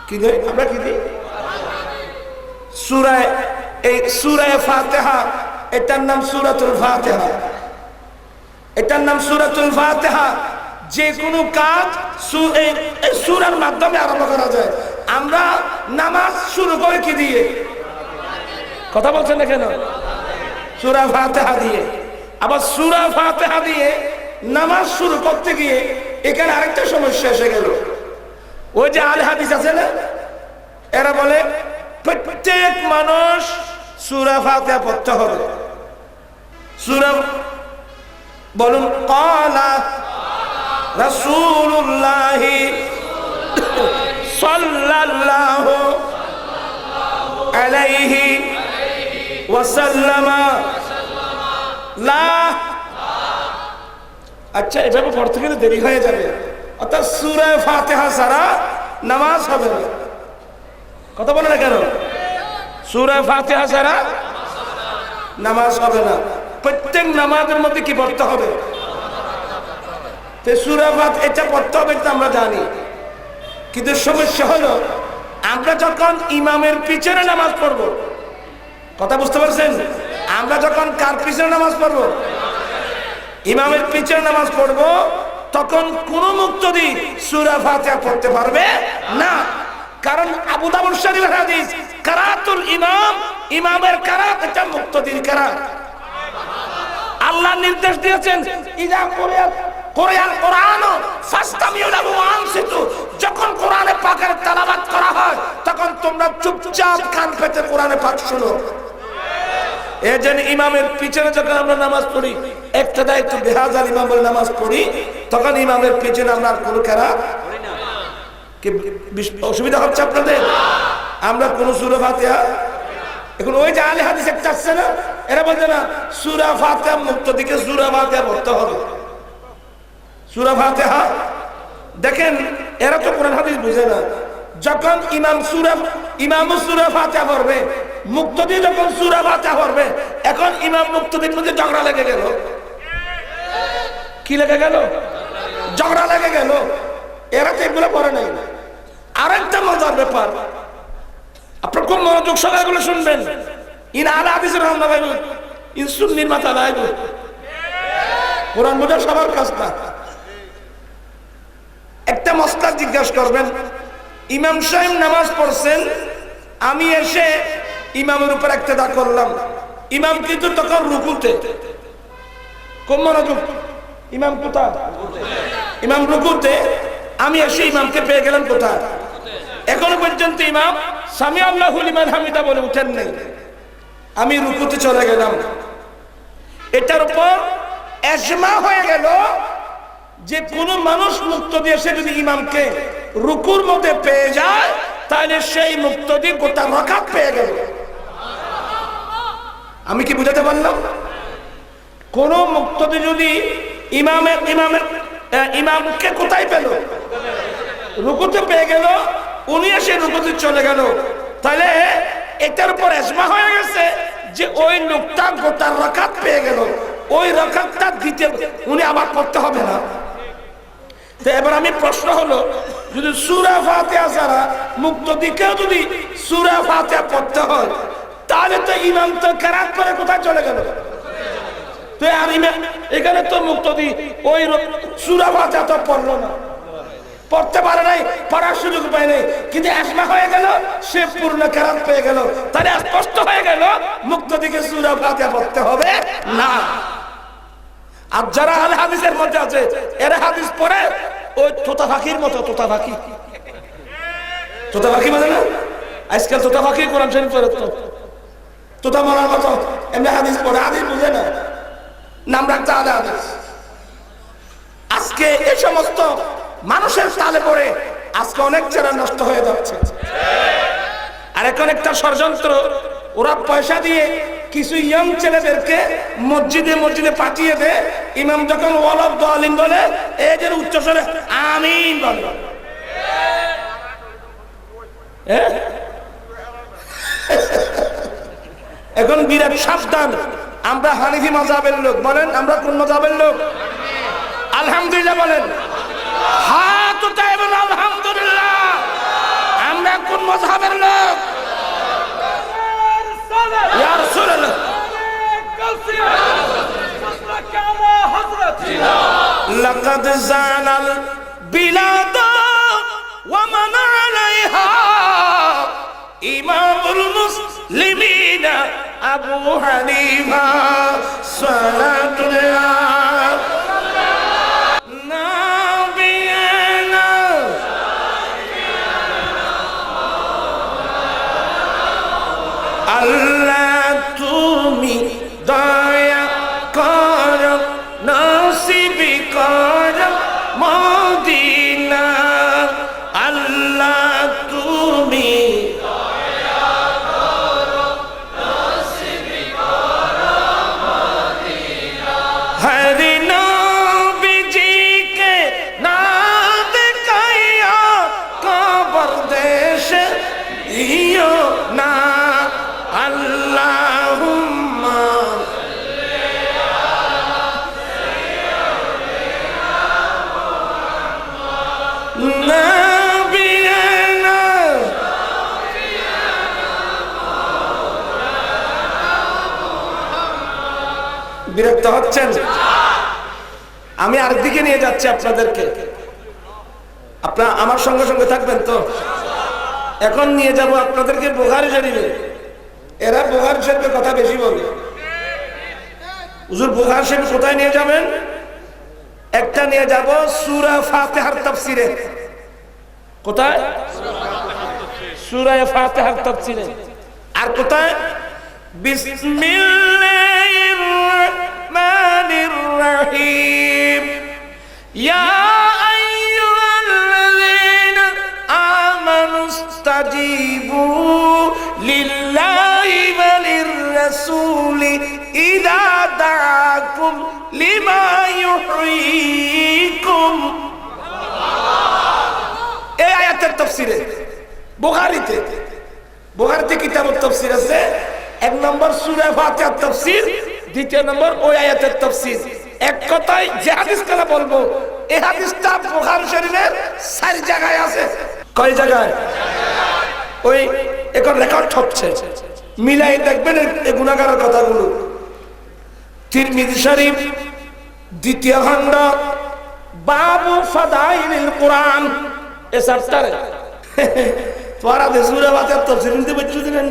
কি দেই আমরা? কি দিই? সূরা ফাতিহা, এটার নাম সূরাতুল ফাতিহা। এটার নাম সূরাতুল ফাতিহা। যে কোনো কাজ এই সূরার মাধ্যমে আরম্ভ করা যায়। আমরা নামাজ শুরু করে কি দিয়ে? কথা বলছেন না কেন? সূরা ফাতিহা দিয়ে। আবার সূরা ফাতিহা দিয়ে নামাজ শুরু করতে গিয়ে এখানে আরেকটা সমস্যা এসে গেল। ওই যে আল হাদিস আছে না, এরা বলে প্রত্যেক মানুষ সূরা ফাতিহা পড়তে হবে। সূরা বলুন, ক্বালা রাসূলুল্লাহি সাল্লাল্লাহু আলাইহি ওয়াসাল্লাম লা। আচ্ছা, এভাবে পড়তে গেলে দেরি হয়ে যাবে, অর্থাৎ সূরা ফাতিহা ছাড়া নামাজ হবে না। কথা বলে না কেন? সূরা ফাতিহা ছাড়া নামাজ হবে না। প্রত্যেক নামাজের মধ্যে কি পড়তে হবে? সূরা ফাতিহা এটা পড়তে হবে, এটা আমরা জানি। কিন্তু সমস্যা হলো আমরা যখন ইমামের পিছনে নামাজ পড়ব, কথা বুঝতে পারছেন? আমরা যখন কার পিছনে নামাজ পড়ব? ইমামের পিছনে নামাজ পড়ব, তখন কোন মুক্তদি সূরা ফাতিহা পড়তে পারবে না। কারণ আবু দাউদ শরীফের হাদিস, কিরাতুল ইমাম, ইমামের কিরাত এটা মুক্তদির কিরাত। আল্লাহ নির্দেশ দিয়েছেন, ইযা কুরিআল কুরআন ফাসতামিউ লাহু ওয়া আনসিতু, যখন কোরআনে পাকের তেলাওয়াত করা হয় তখন তোমরা চুপচাপ কান পেতে কোরআনে পাক শোনো। এজন্য ইমামের পিছনে যখন আমরা নামাজ পড়ি, একটা দায়িত্ব বেহাজাল ইমাম বলে নামাজ পড়ি, তখন ইমামের পিছনে আমরা কোন কিরাত পড়ি না। কি অসুবিধা হচ্ছে আপনাদের? আমরা কোন সূরা ফাতিহা এখন ওই যে আলে হাদিস একটা আসছে না, এরা বলছে না সূরা ফাতিহা মুক্তদিকে সূরা ফাতিহা পড়তে হবে, সূরা ফাতিহা। দেখেন এরা তো কোরআন হাদিস বুঝে না। যখন ইমাম সূরা ফাতিহা পড়বে, মুক্তদি যখন সূরা ফাতিহা পড়বে, এখন ইমাম মুক্তদির মধ্যে ঝগড়া লেগে গেল। কি লেগে গেল? ঝগড়া লেগে গেল। এরা তো এগুলো পড়ে নাই। আরেকটা মজার ব্যাপার, আপনার খুব মনোযোগ সহকারে এগুলো শুনবেন। ইন আলা হাদিসের রান্না ভাই, ইন সুন্নির মাথা ভাই, কোরআন বোঝা সবার কাজ না। একটা মসলা জিজ্ঞাসা করবেন, ইমাম সাহেব নামাজ পড়ছেন, আমি এসে ইমামের উপর ইক্তেদা করলাম, ইমাম কিন্তু তখন রুকুতে। খুব মনোযোগ, ইমাম কোথায়? ইমাম রুকুতে, আমি এসে ইমামকে পেয়ে গেলাম কোথায়? এখনো পর্যন্ত ইমাম সামি আল্লাহু লিমান হামিদা বলে উঠেন নাই, আমি রুকুতে চলে গেলাম। এটার উপর এজমা হয়ে গেল যে কোন মানুষ মুক্তদি এসে যদি ইমামকে রুকুর মধ্যে পেয়ে যায়, তাহলে সেই মুক্তদি গোটা রাকাত পেয়ে গেল। আমি কি বুঝাতে পারলাম? কোন মুক্তদি যদি ইমামকে কোথায় পেল? রুকুতে পেয়ে গেল, উনি এসে রুকুতে চলে গেল, তাহলে এটার উপর এজমা হয়ে গেছে যে ওই লোকটা গোটা রাকাত পেয়ে গেল, ওই রাকাতটা দিতে উনি আবার পড়তে হবে না। তো এবার আমি প্রশ্ন হলো, যদি সূরা ফাতিহা ছাড়া মুক্তদিকেও যদি সূরা ফাতিহা পড়তে হয়, তাহলে তো ইমাম তো কেরাত করে কোথায় চলে গেল? তো আর ইমাম এখানে তো মুক্তদি ওই সূরা ফাতিহা তো পড়লো না, পড়তে পারে নাই, পড়ার সুযোগ পায় নাই, কিন্তু এজমা হয়ে গেল, সে পূর্ণ কেরাত পেয়ে গেল। তাহলে স্পষ্ট হয়ে গেল মুক্তদিকে সূরা ফাতিহা পড়তে হবে না। আর যারা আলে হাদিসের মধ্যে আছে, এরা হাদিস পড়ে ওই তোতা পাখির মতো। তোতা পাখি মানে না, আজকাল তোতা পাখি কোরআন শরীফ পড়ে, তো তোতা মারার মতো এমনি হাদিস পড়ে, হাদিস বুঝে না, নাম রাখতে আলে হাদিস। আজকে এই সমস্ত মানুষের তালে পড়ে আজকে অনেক ছেলে নষ্ট হয়ে যাচ্ছে। আর এখন একটা ষড়যন্ত্র, ওরা পয়সা দিয়ে কিছু ইয়ং ছেলেদেরকে মসজিদে পাঠিয়ে দেয়, ইমাম যখন ওয়ালাদ দালিন বলে, এই যে উচ্চস্বরে আমিন বলে। এখন বিরাট সাবধান, আমরা হানিফি মাযহাবের লোক, বলেন আমরা কোন মাযহাবের লোক? আলহামদুলিল্লাহ বলেন, হাত উঠায় বলেন আলহামদুলিল্লাহ। আমরা কোন মাযহাবের লোক? ইয়া রাসূলুল্লাহ, লাকাদ জানাল বিলাদ ওয়া মান আলাইহা ইমামুল মুসলিমিনা আবু হানিফা সালাতুল্লাহ নাবিয়ানা। আল্লাহ তুমি দয়া কর, নসিব কর মদিনা। আল্লাহ তুমি দয়া কর, নসিব কর মদিনা। হরি নবীজিকে না দেখাইয়া কবর দেশে দিও না। আল্লাহুম্মা নাবিয়ানা। বিরক্ত হচ্ছেন? আমি আরেকদিকে নিয়ে যাচ্ছি আপনাদেরকে, আপনারা আমার সঙ্গে সঙ্গে থাকবেন তো? এখন নিয়ে যাব আপনাদেরকে বুখারী শরীফে। এরা বুখারী শরীফের কথা বেশি বলে। হুজুর বুখারী শরীফ কোথায় নিয়ে যাবেন? একটা নিয়ে যাব সূরা ফাতিহার তাফসিরে। কোথায়? সূরা ফাতিহার তাফসিরে। আর কোথায়? বিসমিল্লাহির রাহমানির রাহিম। ইয়া আইয়ুহাল্লাযীনা আমানুস্তাজিবু লিল্লাহি ওয়া রাসূলি ইযা দাআকুম লিমা ইউহয়িকুম। এই আয়াতের তাফসীরে বুখারীতে কিতাবুত তাফসীর আছে। 1 নম্বর সূরা ফাতিহার তাফসীর, 2 নম্বর ওই আয়াতের তাফসীর। এক কথায় যে হাদিস কালা বলবো, এই হাদিসটা বুখারী শরীফের 4 জায়গায় আছে। কয় জায়গায়? ওই এখন রেকর্ড হচ্ছে, মিলাই দেখবেন এই গুনাহগারের কথাগুলো। তিরমিজি শরীফ 2য় খণ্ড, বাবু ফাদাইলিল কোরআন, এই চ্যাপ্টারে তোরা সূরা ফাতিহার তাফসীর নিতে বলছিস না?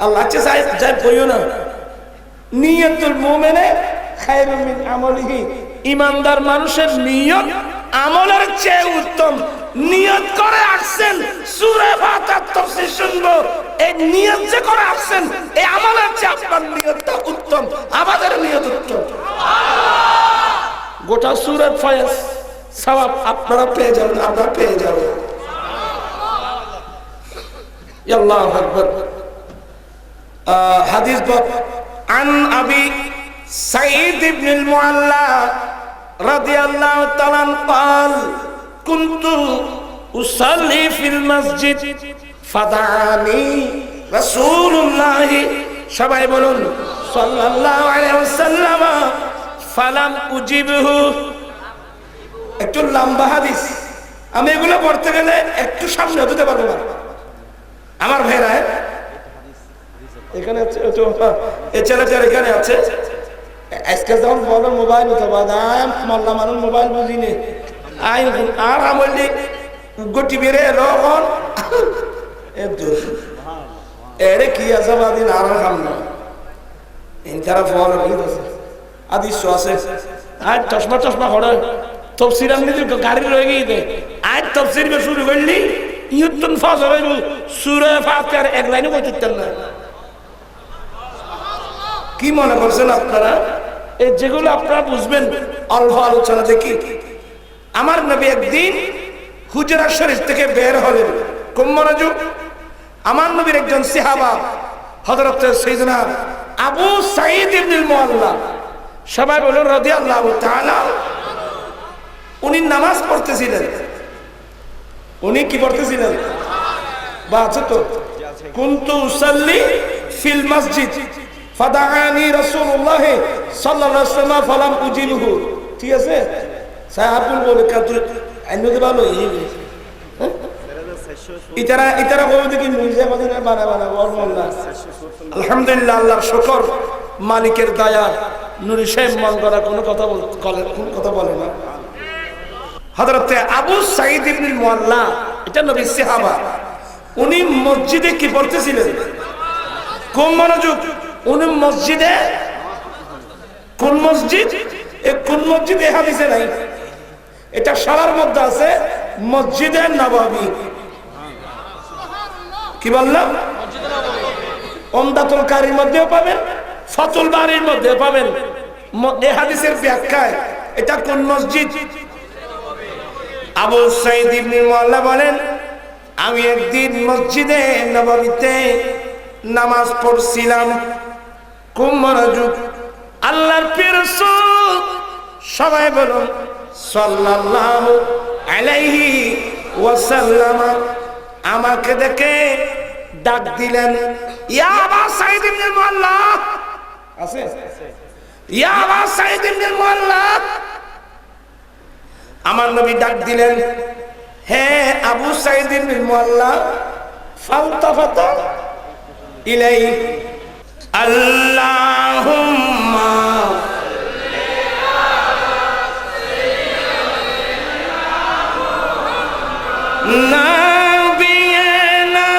আল্লাহ যাই বইও না, নিয়তুল মুমিনে খায়রুম মিন আমলিহি, ঈমানদার মানুষের নিয়ত আমলের চেয়ে উত্তম। নিয়ত করে আসছেন সূরা ফাতিহার তাফসীর শুনবো, এই নিয়ত যে করে আসছেন এই আমলের চেয়ে আপনার নিয়তটা উত্তম, আমাদের নিয়ত উত্তম। গোটা সূরা ফাতিহার সওয়াব আপনারা পেয়ে যাবেন, আমরা পেয়ে যাব। আল্লাহু আকবার। হাদিস عن أبي سعيد بن المعلى رضي الله تعالى عنه قال كنت أصلي في المسجد فدعاني رسول الله সবাই বলুন সাল্লাল্লাহু আলাইহি ওয়াসাল্লাম ফালাম উজিবহু। একটু লম্বা হাদিস, আমি এগুলো পড়তে গেলে একটু সামনে হতে পারবো না আমার ভাইরা। এখানে এই ছেলেটার এখানে আছে, আজকে যখন বলো মোবাইল হতে পারে মাল্লা মানুষ মোবাইল বুঝি নে আর আমলি গটি বেড়ে এলো এরে কি আছে বাদিন আর খাম না তারা ফল আদিশ্য আছে। আর চশমা চশমা হড় তফসির আপনি গাড়ি রয়ে গিয়ে আজ তফসির শুরু করলি ইউতুন ফজর হইব সূরা ফাতিহার এক লাইনও কইতেন না। কি মনে করছেন আপনারা? এই যেগুলো আপনারা বুঝবেন অল্প আলোচনা দেখি। আমার নবী একদিন হুজরা শরীফ থেকে বের হলেন, খুব মনোযোগ। আমার নবীর একজন সাহাবা হযরত সাইয়েদনা আবু সাঈদ ইবনুল মুআল্লা, সবাই বলুন রাদিয়াল্লাহু তাআলা। উনি নামাজ পড়তেছিলেন। উনি কি পড়তেছিলেন? বা আছে তো, কুনতু উসাল্লি ফিল মসজিদ ফাদাআনি রাসূলুল্লাহ সাল্লাল্লাহু আলাইহি ওয়াসাল্লাম ফালাম উজিবহু। ঠিক আছে, সাহাবুল বলে কাতু আইনতে ভালো ইতারা বলে দেখি মুইজা মদিনা বানা বলল্লাহ। আলহামদুলিল্লাহ, আল্লাহর শুকর, মালিকের দয়া, নূরি সাহেব মন করা কোনো কথা বলে না। হযরত আবু সাঈদ ইবনুল মুআল্লা, এটা নবীর সাহাবা, উনি মসজিদে কি পড়তেছিলেন? কোন মনোযোগ, উনি মসজিদে, কোন মসজিদ? কোন মসজিদে হাদিসে নাই, এটা সারার মধ্যে আছে, মসজিদে নববী। কি বললাম? ওমদাতুল কারীর মধ্যেও পাবেন, ফাতুল বারীর মধ্যেও পাবেন। এই হাদিসের ব্যাখ্যায় এটা কোন মসজিদ? আবু সাঈদ ইবনুল মুআল্লা বলেন, আমি একদিন মসজিদে নববীতে নামাজ পড়ছিলাম। খুব মনোযোগ, আল্লাহর প্রিয় রাসূল, সবাই বলুন সাল্লাল্লাহু আলাইহি ওয়াসাল্লাম আমাকে দেখে ডাক দিলেন, ইয়া আবু সাঈদ ইবনুল মুআল্লা। আছে? ইয়া আবু সাঈদ ইবনুল মুআল্লা। আমার নবী ডাক দিলেন, হে আবু সাঈদ ইবনুল মুআল্লা। ফালতাফাতা ইলাইহি আল্লাহুম্মা নাবিয়ানা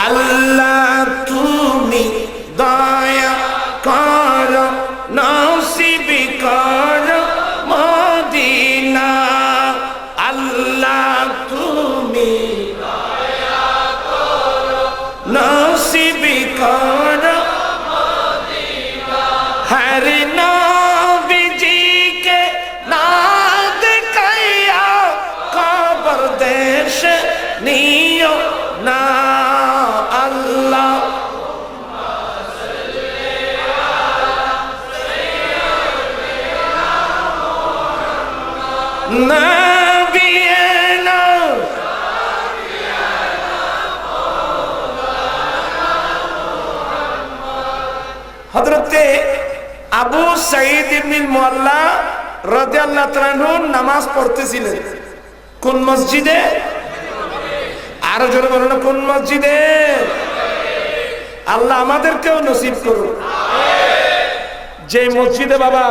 আল্লাহ তুমি দয়া কর, নসিব কর মদিনা। আল্লাহ তুমি দয়া কর, নসিব কর মদিনা। হর নবীজি কে না দেখাইয়া না আল্লাহ নবিয়ানা হযরতে আবু সাঈদ ইবনে মুআল্লা রাদিয়াল্লাহু তাআলা আনহু নামাজ পড়তেছিলেন কোন মসজিদে? আরো জোরে বলুন, কোন মসজিদে? আল্লাহ আমাদেরকেও নসিব করুন যে মসজিদে বাবা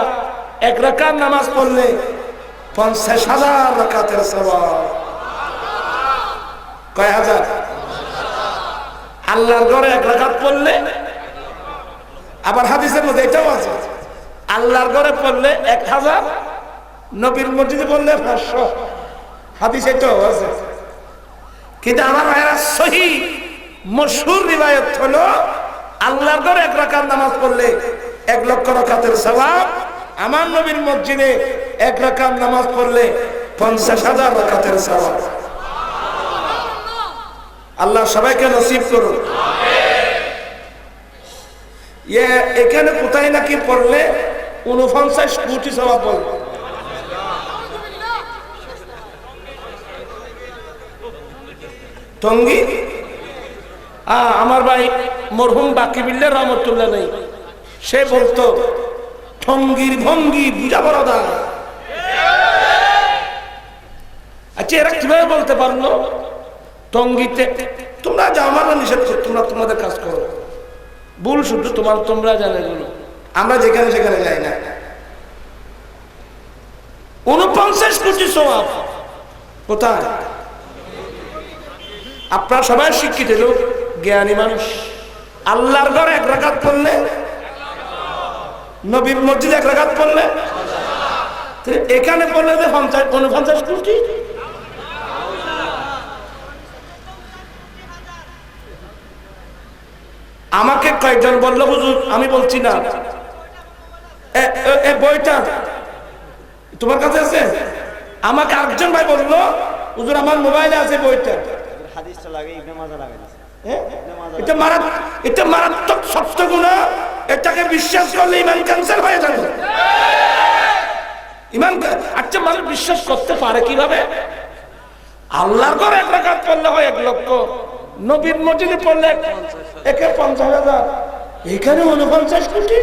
এক রাকাত নামাজ পড়লে 50,000 রাকাতের সওয়াব। কয় হাজার? আল্লাহর ঘরে এক রাকাত পড়লে, আবার হাদিসের মধ্যে এটাও আছে আল্লাহর ঘরে পড়লে 1000, নবীর মসজিদে পড়লে 500। হাদিস এটাও আছে। কিন্তু আমার ভাইরা সহিহ মশহুর রিওয়ায়াত হলো আল্লাহর ঘরে এক রাকাত নামাজ পড়লে 1 লক্ষ রাকাতের সওয়াব, আমার নবীর মসজিদে এক রাকাত নামাজ পড়লে 50,000 রাকাতের সওয়াব। আল্লাহ সবাইকে নসিব করুন। এখানে কোথায় নাকি পড়লে 49 কোটি সওয়াব বলবে। টঙ্গী আমার ভাই মরহুম বাকি বিল্লাহ রহমতুল্লাহ নেই, সে বলতো টঙ্গীর ভঙ্গি বুঝা বড় দা। আচ্ছা এরা কিভাবে বলতে পারলো টঙ্গীতে? তোমরা যাও, আমার নিষেধ করো, তোমরা তোমাদের কাজ করো, ভুল শুধু তোমরা জানে, আমরা যেখানে সেখানে যাই না। 49 কোটি সওয়াব কোথায়? আপনারা সবাই শিক্ষিত লোক, জ্ঞানী মানুষ। আল্লাহর ঘরে এক রাকাত পড়লে, নবীর মসজিদে এক রাকাত পড়লে, এখানে পড়লে 49 কোটি। আমাকে কয়েকজন বললো হুজুর, আমি বলছি না, বইটা তোমার কাছে আছে? আমাকে আরেকজন ভাই বললো হুজুর আমার মোবাইলে আছে বইটা। এটা মারাত্মক সত্য গুনাহ, এটাকে বিশ্বাস করলে ইমান ক্যান্সার হয়ে যাবে। ইমান, আচ্ছা মানুষ বিশ্বাস করতে পারে কিভাবে? আল্লাহর ঘরে এক রাকাত পড়লে হয় 1 লক্ষ, নবীর মসজিদে পড়লে 50,000, এখানে 49 কোটি।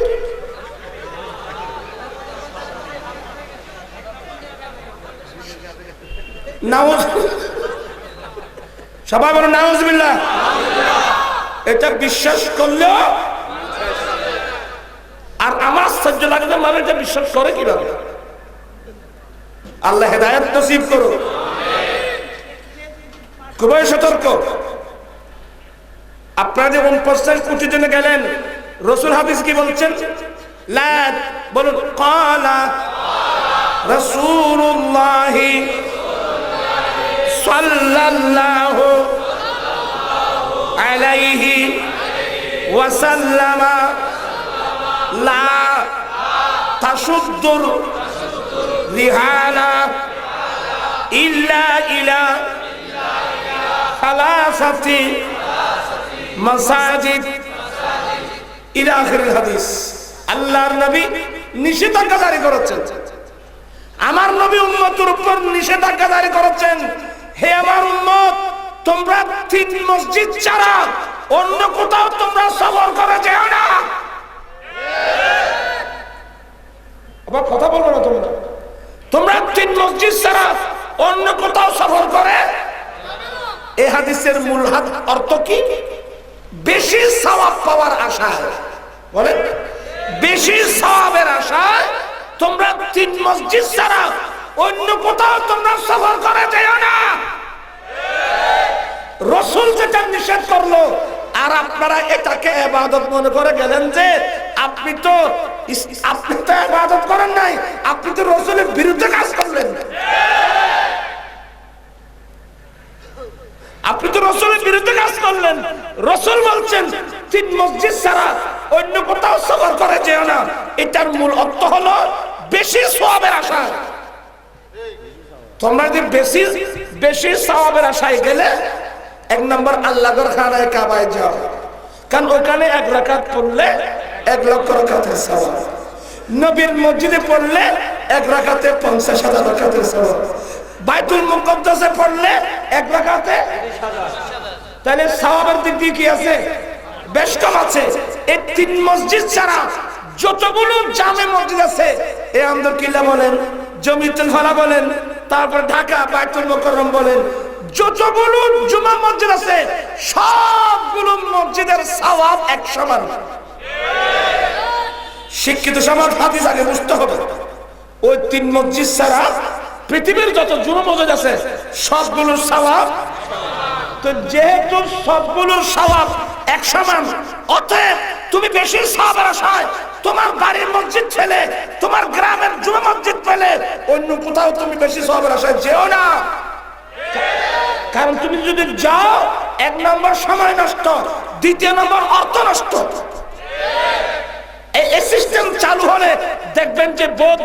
সবাই বলো নাউজুবিল্লাহ। এটা বিশ্বাস করলেও, আর আমার আশ্চর্য লাগে যে মানুষ এটা বিশ্বাস করে কিভাবে। আল্লাহ হেদায়েত নসিব করুন। খুবই সতর্ক। আপনারা যে 49 কোটির জন্য গেলেন, রাসূল হাদিস কি বলছেন? লা বলুন, ক্বালা রাসূলুল্লাহ সাল্লাল্লাহু আলাইহি ওয়াসাল্লাম লা তাশুদ্দুর রিহালা ইল্লা ইলা সালাসাতি মাসাজিদ ইলা আখিরিল হাদিস। আল্লাহর নবী নিষেধাজ্ঞা জারি করেছেন, আমার নবী উম্মতের উপর নিষেধাজ্ঞা জারি করেছেন, হে আমার উম্মত, তোমরা 3 মসজিদ ছাড়া অন্য কোথাও তোমরা সফর করে যেও না। আবার কথা বলবো না, তোমরা 3 মসজিদ ছাড়া অন্য কোথাও সফর করে। এই হাদিসের মূল অর্থ কি? বেশি সওয়াব পাওয়ার আশায়, বলে বেশি সওয়াবের আশায় তোমরা 3 মসজিদ ছাড়া অন্য কোথাও তোমরা সফর করে যেও না। রাসূল যেটা নিষেধ করলো, আর আপনারা এটাকে ইবাদত মনে করে গেলেন যে আপনি তো ইবাদত করেন নাই, আপনি তো রাসূলের বিরুদ্ধে কাজ করলেন। আপনি তো রাসূলের বিরুদ্ধে কাজ করলেন। রাসূল বলছেন 3 মসজিদ ছাড়া অন্য কোথাও সফর করে যেও না। এটার মূল অর্থ হলো বেশি সওয়াবের আশা। তোমরা যদি বেশি সওয়াবের আশায় গেলে এক নম্বর আল্লাহর খানায় কাবায় যাও, কারণ ওখানে 1 রাকাত পড়লে 1 লক্ষ রাকাতের সওয়াব। নবীর মসজিদে পড়লে 1 রাকাতে 50,000 রাকাতের সওয়াব। বাইতুল মুকদ্দাসে পড়লে 1 রাকাতে, তাহলে সওয়াবের দিক দিয়ে কি আছে? বেশ কম আছে। এই 3 মসজিদ ছাড়া যতগুলো জামে মসজিদ আছে, এই আন্দরকিল্লা বলেন, জমিতুল ফালা বলেন, তারপর ঢাকা বাইতুল মুকাররম বলেন, যতগুলো জুমা মসজিদ আছে সবগুলো মসজিদের সওয়াব এক সমান। শিক্ষিত সমাজ হাদিস আগে বুঝতে হবে, ওই 3 মসজিদ ছাড়া পৃথিবীর যত জুমা মসজিদ আছে সবগুলোর সওয়াব। তো যেহেতু সবগুলোর সওয়াব এক সমান, অতএব তুমি বেশি সওয়াবের আশায় তোমার বাড়ির মসজিদ ছেলে, তোমার গ্রামের জুমা মসজিদ পেলে অন্য কোথাও তুমি বেশি সওয়াবের আশায় যেও না। কারণ তুমি যদি যাও, 1 নম্বর সময় নষ্ট, 2 নম্বর অর্থ নষ্ট। এই সিস্টেম চালু হলে দেখবেন যে বোধ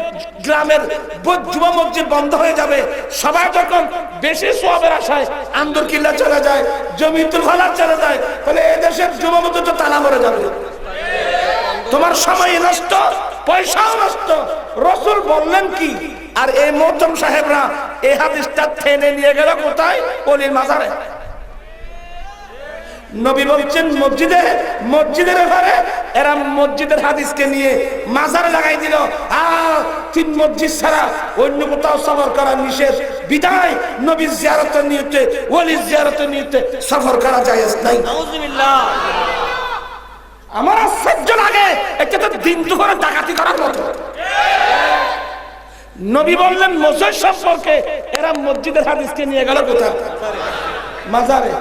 গ্রামের বোধ জুমা মসজিদ বন্ধ হয়ে যাবে। সবাই যখন বেশি সওয়াবের আশায় আন্দরকিল্লা চলে যায়, জমিতুল ফালা চলে যায়, তাহলে এদেশের জুমা মসজিদ তো তালা মরে যাবে। তোমার সময় নষ্ট, পয়সাও নষ্ট। রাসূল বললেন কি? আর এই মোহতম সাহেবরা এই হাদিসটা টেনে নিয়ে গেল কোথায়? ওলির মাজারে। নবী বলছেন মসজিদের ব্যাপারে, এরা মসজিদের হাদিসকে নিয়ে মাজারে লাগাই দিল। 3 মসজিদ ছাড়া অন্য কোথাও সফর করা নিষেধ, বিধায় নবীর জিয়ারতের নিয়তে, ওলির জিয়ারতের নিয়তে সফর করা জায়েজ নাই। নাউজুবিল্লাহ। আমার আশ্চর্য লাগে, এটা তো দিন দুপুরে ডাকাতি করার মতো। নবী বললেন মসজিদ সম্পর্কে, এরা মসজিদের হাদিসকে নিয়ে গেল কোথায়? মাজারে।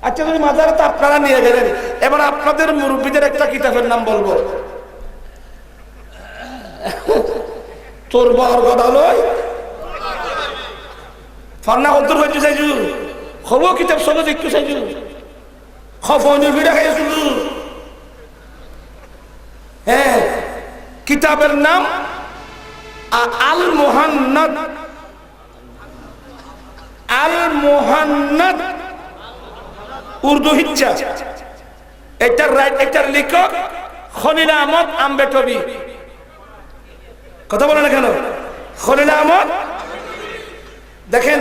আচ্ছা, যদি মাজারে তো আপনারা নিয়ে গেলেন, এবার আপনাদের মুরব্বীদের একটা কিতাবের নাম বলবো, তোর বর গদালয় ফান্না কদ্দুর হইতে চাইছু, খবর কিতাব সঙ্গে দেখতে চাইছু, খফনের ভিড়া খাইছু। হ্যাঁ, কিতাবের নাম আল মুহান্নাদ। আল মুহান্নাদ উর্দু হিজ্জা। এটার লেখক খলিল আহমদ আম্বেটবি। কথা বলে না কেন? খলিল আহমদ। দেখেন,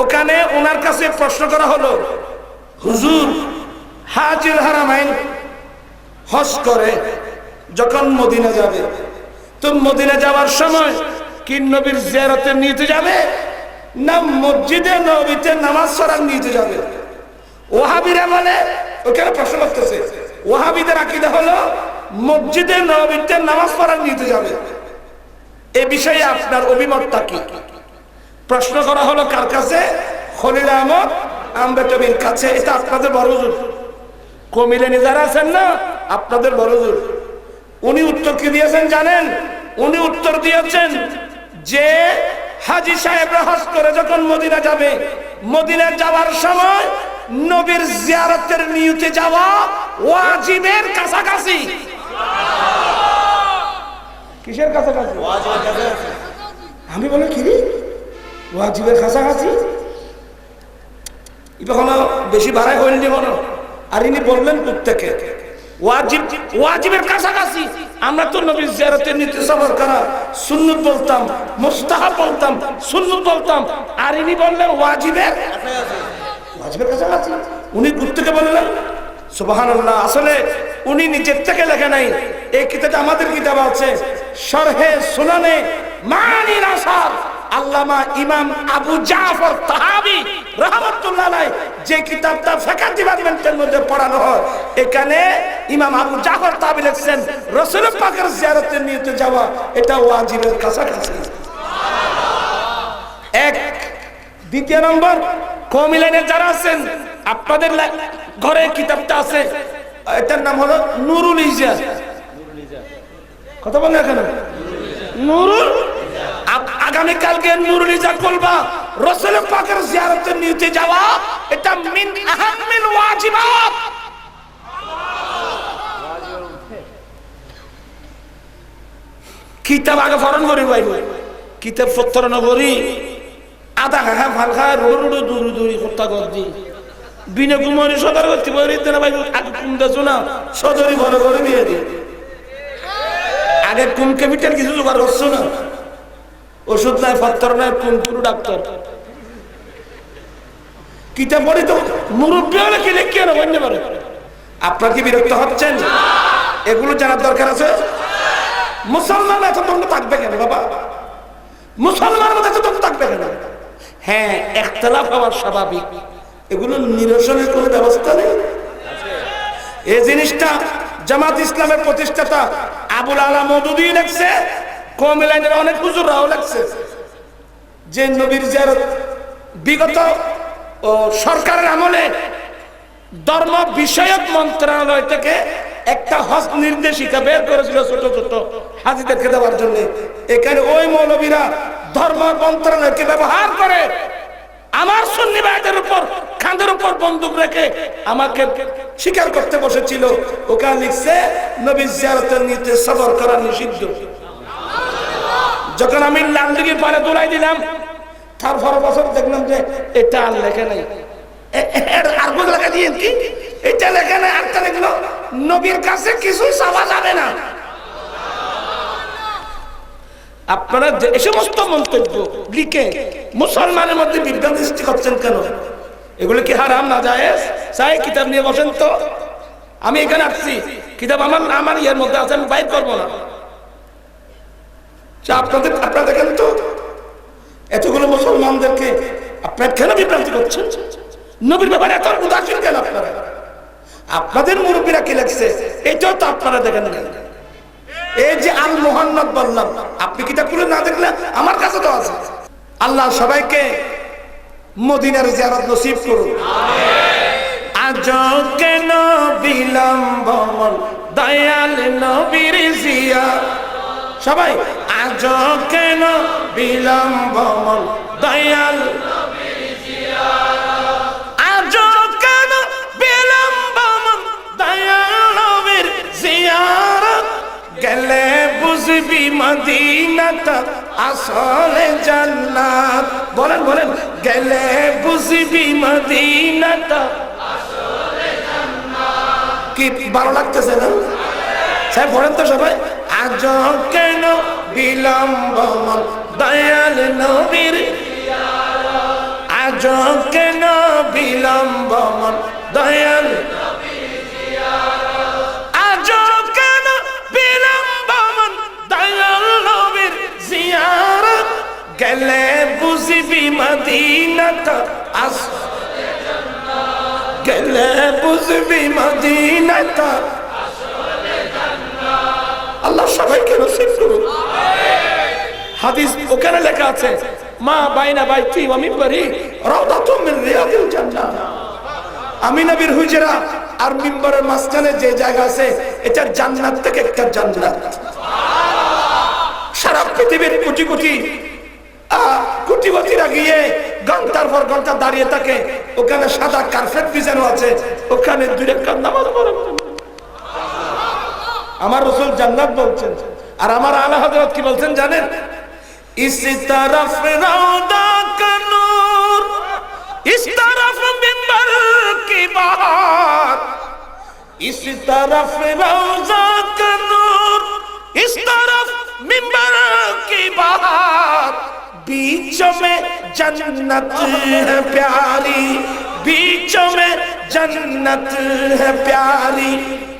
ওখানে ওনার কাছে প্রশ্ন করা হলো, হুজুর হাজিল হারামাইন হজ করে যখন মদিনা যাবে, তো মদিনা যাওয়ার সময় কি নবীর জিয়ারতে নিতে যাবে, না মসজিদে নববীতে নামাজ পড়ার নিতে যাবে? ওয়াহাবিরা বলে, ওখানে প্রশ্ন করতেছে, ওয়াহাবিদের আকীদা হলো মসজিদে নববীতে নামাজ পড়ার নিতে যাবে। এ বিষয়ে আপনার অভিমতটা কি? প্রশ্ন করা হলো কার কাছে? খলিল আহমদ আম্বেটবির কাছে। এটা আপনাদের বড় হুজুর, কমিলেনি যারা আছেন না, আপনাদের বড় হুজুর। উনি উত্তর কি দিয়েছেন জানেন? উনি উত্তর দিয়েছেন যে হাজী সাহেবরা হজ করে যখন মদিনা যাবে, মদিনা যাওয়ার সময় নবীর জিয়ারতের নিয়তে যাওয়া ওয়াজিবের কাছাকাছি। কিসের কাছাকাছি? আমি বলি কি ওয়াজিবের কাছাকাছি? এটা কোনো বেশি ভাড়ায় হয়নি মনে। আর ইনি বললেন প্রত্যেকে ওয়াজিবের কাছাকাছি। আমরা তো নবীর জিয়ারতের নিতে সফর করা সুন্নত বলতাম, মুস্তাহাব বলতাম, সুন্নত বলতাম, আর ইনি বললেন ওয়াজিবের কাছাকাছি। উনি প্রত্যেকে বললেন সুবহানাল্লাহ। আসলে উনি নিজের থেকে লেখা নাই, এই কিতাবটা আমাদের কিতাব আছে, শরহে সুনানে মানির আসার আল্লামা ইমাম আবু জাফর তাহাবী রাহমাতুল্লাহ আলাইহি যে কিতাবটা ফিকহ ডিপার্টমেন্টের মধ্যে পড়ানো হয়, এখানে ইমাম আবু জাফর তাহাবী লিখছেন রাসূল পাকের জিয়ারতের নিয়তে যাওয়া এটা ওয়াজিবের কাছাকাছি। এক। দ্বিতীয় নম্বর, কমিলানে যারা আছেন, আপনাদের ঘরে কিতাবটা আছে, এটার নাম হলো নুরুল ইজাজ। কথা বলেন এখানে নুরুল। আগামীকালকে নুরুল ইজাজ বলবা রাসূল পাকের জিয়ারতের নিয়তে যাওয়া এটা মিন আহাম্মিল ওয়াজিবাত। কিতাব আগে ফরন করি ভাই, কিতাব পত্র নগরী আদা খায় ভাল খায় রোড দূরি দূরি হত্যা কর দি বিনা কুমারী সদর করতে পারি না ভাই, আগে কুম দেছো না সদরই বড় করে বিয়ে দিই। আগে কুম ক্যাপিটাল কিছু জোগাড় করছো না, ওষুধ নাই, পত্তর নাই, কুম পুরো ডাক্তার। কিতাব পড়ি তো মুরব্বী হলে কি লিখে না বলতে পারে। আপনার কি বিরক্ত হচ্ছেন? এগুলো জানার দরকার আছে। মুসলমান এত দণ্ড থাকবে কেন বাবা? মুসলমান এত দণ্ড থাকবে কেন? হ্যাঁ, ইখতিলাফ হওয়া স্বাভাবিক, এগুলো নিরসনের কোনো ব্যবস্থা নেই। এই জিনিসটা জামাত ইসলামের প্রতিষ্ঠাতা আবুল আলা মওদুদী লেখছে, কওমি লাইনের অনেক হুজুররাও লেখছে যে নবীর জিয়ারত বিগত ও সরকারের আমলে ধর্ম বিষয়ক মন্ত্রণালয় থেকে একটা হজ নির্দেশিকা বের করেছিল ছোট ছোট হাজিদেরকে দেওয়ার জন্য। এখানে ওই মৌলবীরা ধর্ম মন্ত্রণালয়কে ব্যবহার করে আমার সুন্নি ভাইদের উপর কাঁধের উপর বন্দুক রেখে আমাকে স্বীকার করতে বসেছিল। ওখানে লিখছে নবী জিয়ারতের নিতে সবর করা নিষিদ্ধ। যখন আমি লালদিঘির পারে দৌড়াই দিলাম, তারপর বছর দেখলাম যে এটা আর লেখে নাই, আর লেখা দিয়ে কি এটা লেখে নাই, আরটা লিখলো নবীর কাছে কিছুই চাওয়া যাবে না। আপনারা যে সমস্ত মন্তব্য লিখে মুসলমানের মধ্যে বিভ্রান্তি সৃষ্টি করছেন কেন? এগুলো কি হারাম না জায়েজ? চাই কিতাব নিয়ে বসেন তো। আমি এখানে আসছি, কিতাব আমার ইয়ের মধ্যে আছে, আমি বাইর করবো না। আপনারা দেখেন তো এতগুলো মুসলমানদেরকে আপনার কেন বিভ্রান্তি করছেন? নবীর ব্যাপারে এত উদাসীন কেন আপনারা? আপনাদের মুরব্বীরা কি লেখছে এটাও তো আপনারা দেখেন না। এই যে আল মুহান্নাদ বললাম, আপনি কিতাব খুলে না দেখলে আমার কাছে তো আছে। আল্লাহ সবাইকে মদিনার জিয়ারত নসিব করুন। আজ কেন বিলম্ব মন দয়াল নবীর জিয়া, সবাই আজ কেন বিলম্ব মন দয়াল নবীর জিয়া, আজ কেন বিলম্ব মন দয়াল নবীর জিয়ারত, গেলে বুঝবি মদিনাটা আসলে জান্নাত। বলেন বলেন, গেলে বুঝবি মদিনাটা আসলে জান্নাত। কি ভালো লাগতেছে না? স্যার বলেন তো সবাই, আজ কেন বিলম্ব মন দয়াল নবীর জিয়ারত, আজ কেন বিলম্ব মন দয়াল নবীর জিয়ারত, আজ কেন বিলম্ব মন দয়াল নবীর জিয়ারত, গেলে বুঝবি মদিনাটা আসলে জান্নাত, গেলে বুঝবি মদিনাটা আসলে জান্নাত। আল্লাহ সবাইকে নসিব করুন। হাদিস ওখানে লেখা আছে, মা বাইনা বাইতি ওয়া মিম্বারি রাউদাতুম মিন রিয়াদিল জান্নাহ। আমি নবীর হুজরা আর মিম্বরের মাঝখানে যে জায়গা আছে, এটা জান্নাত থেকে একটা জান্নাত। সারা পৃথিবীর কোটি কোটি কোটিপতিরা গিয়ে ঘন্টার পর ঘন্টা দাঁড়িয়ে থাকে, ওখানে সাদা কার্পেট বিছানো আছে, ওখানে দুই রাকাত নামাজ পড়েন। আমার রাসূল জান্নাত বলছেন, আর আমার আলা হযরত কি বলছেন জানেন? इस तरफ रौदा का नूर, इस तरफ मिंबर की बहार, इस तरफ रौदा का नूर, इस तरफ मिंबर की बहार, बीच में जन्नत है प्यारी, बीच में जन्नत है प्यारी,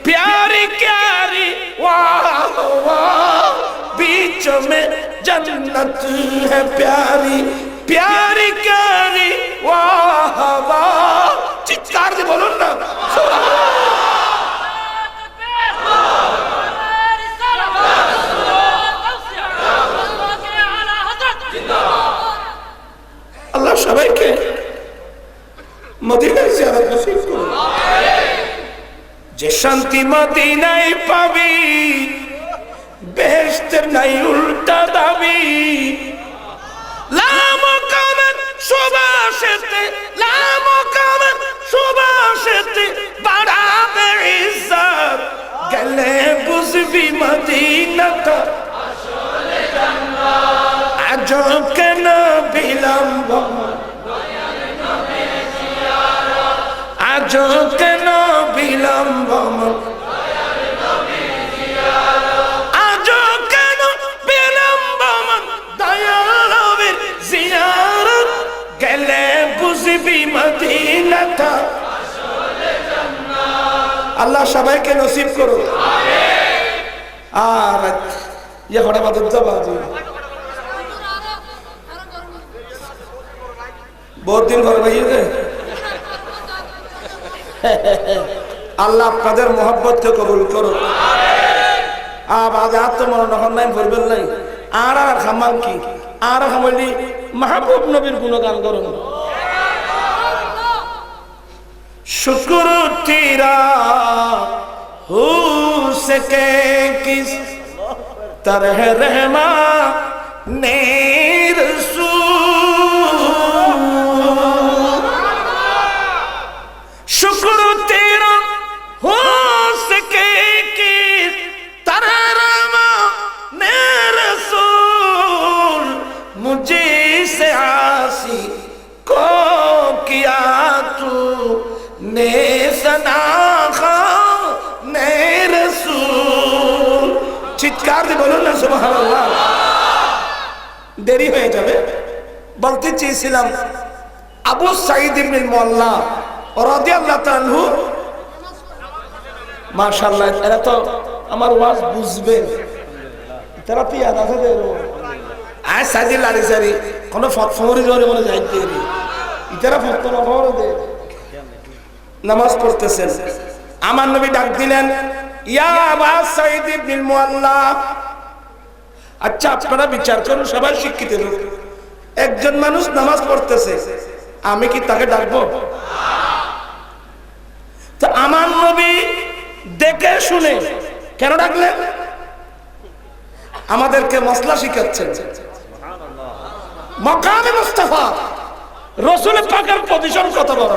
प्यारी क्यारी वाह वाह, बीच में जन्नत है प्यारी, प्यारी क्यारी वाह वाह। चित्कार से बोलो ना, अल्लाह সবাইকে মদিনায় জিয়ারত নসিব করুন। যে শান্তি মদিনায় পাবি, বেহেশতের নাই উল্টা দাবি। লামকামের সুবাসেতে, লামকামের সুবাসেতে বাড়াবে ইজ্জত, গেলে বুঝবি মদিনাটা আসলে জান্নাত। আজ কেন বিলম্ব, আজও কেন বিলম্ব আজও কেন বিলম্ব দয়াল নবীর জিয়ারত গেলে বুঝবি মদিনাটা আল্লাহ সবাইকে নসিব করুন আর ইয়ে ঘরে বাদত যাবাজি বহুত দিন ঘরে বাইরে আল্লাহ আপনাদের মহব্বতকে কবুল করুন আজ আত্মমনোনয়ন নাই করবেন নাই আর আর খামাল কি আর খামালি মাহবুব নবীর গুণগান করুন शुक्र तेरा हो सके किस तरह रहमा ने रसूल शुक्र तेरा हो सके किस तरह रहमा ने रसूल मुझे से आसी को किया तू ने सनाखा ने रसूल চিৎকার দিয়ে বলুন না সুবহানাল্লাহ দেরি হয়ে যাবে বলতে চেয়েছিলাম আবু সাঈদ ইবনে মুআল্লা রাদিয়াল্লাহু তাআলা আনহু মাশাআল্লাহ এরা তো আমার ওয়াজ বুঝবে তারা তো ইয়াদ আছে দেরো আয় সাইদি লারি সারি কোন ফতফরি জোরে মনে যাইতে রে ইতারা ফতফর হরে দে নামাজ পড়তেছেন আমার নবী ডাক দিলেন ইয়া আবা সাঈদ ইবনে মুআল্লা আচ্ছা আপনারা বিচার করুন সবাই শিক্ষিত লোক একজন মানুষ নামাজ পড়তেছে আমি কি তাকে ডাকবো তো আমার নবী দেখে শুনে কেন ডাকলেন আমাদেরকে মসলা শিখাচ্ছেন মাকামে মুস্তাফা রাসূল পাকের পজিশন কত বড়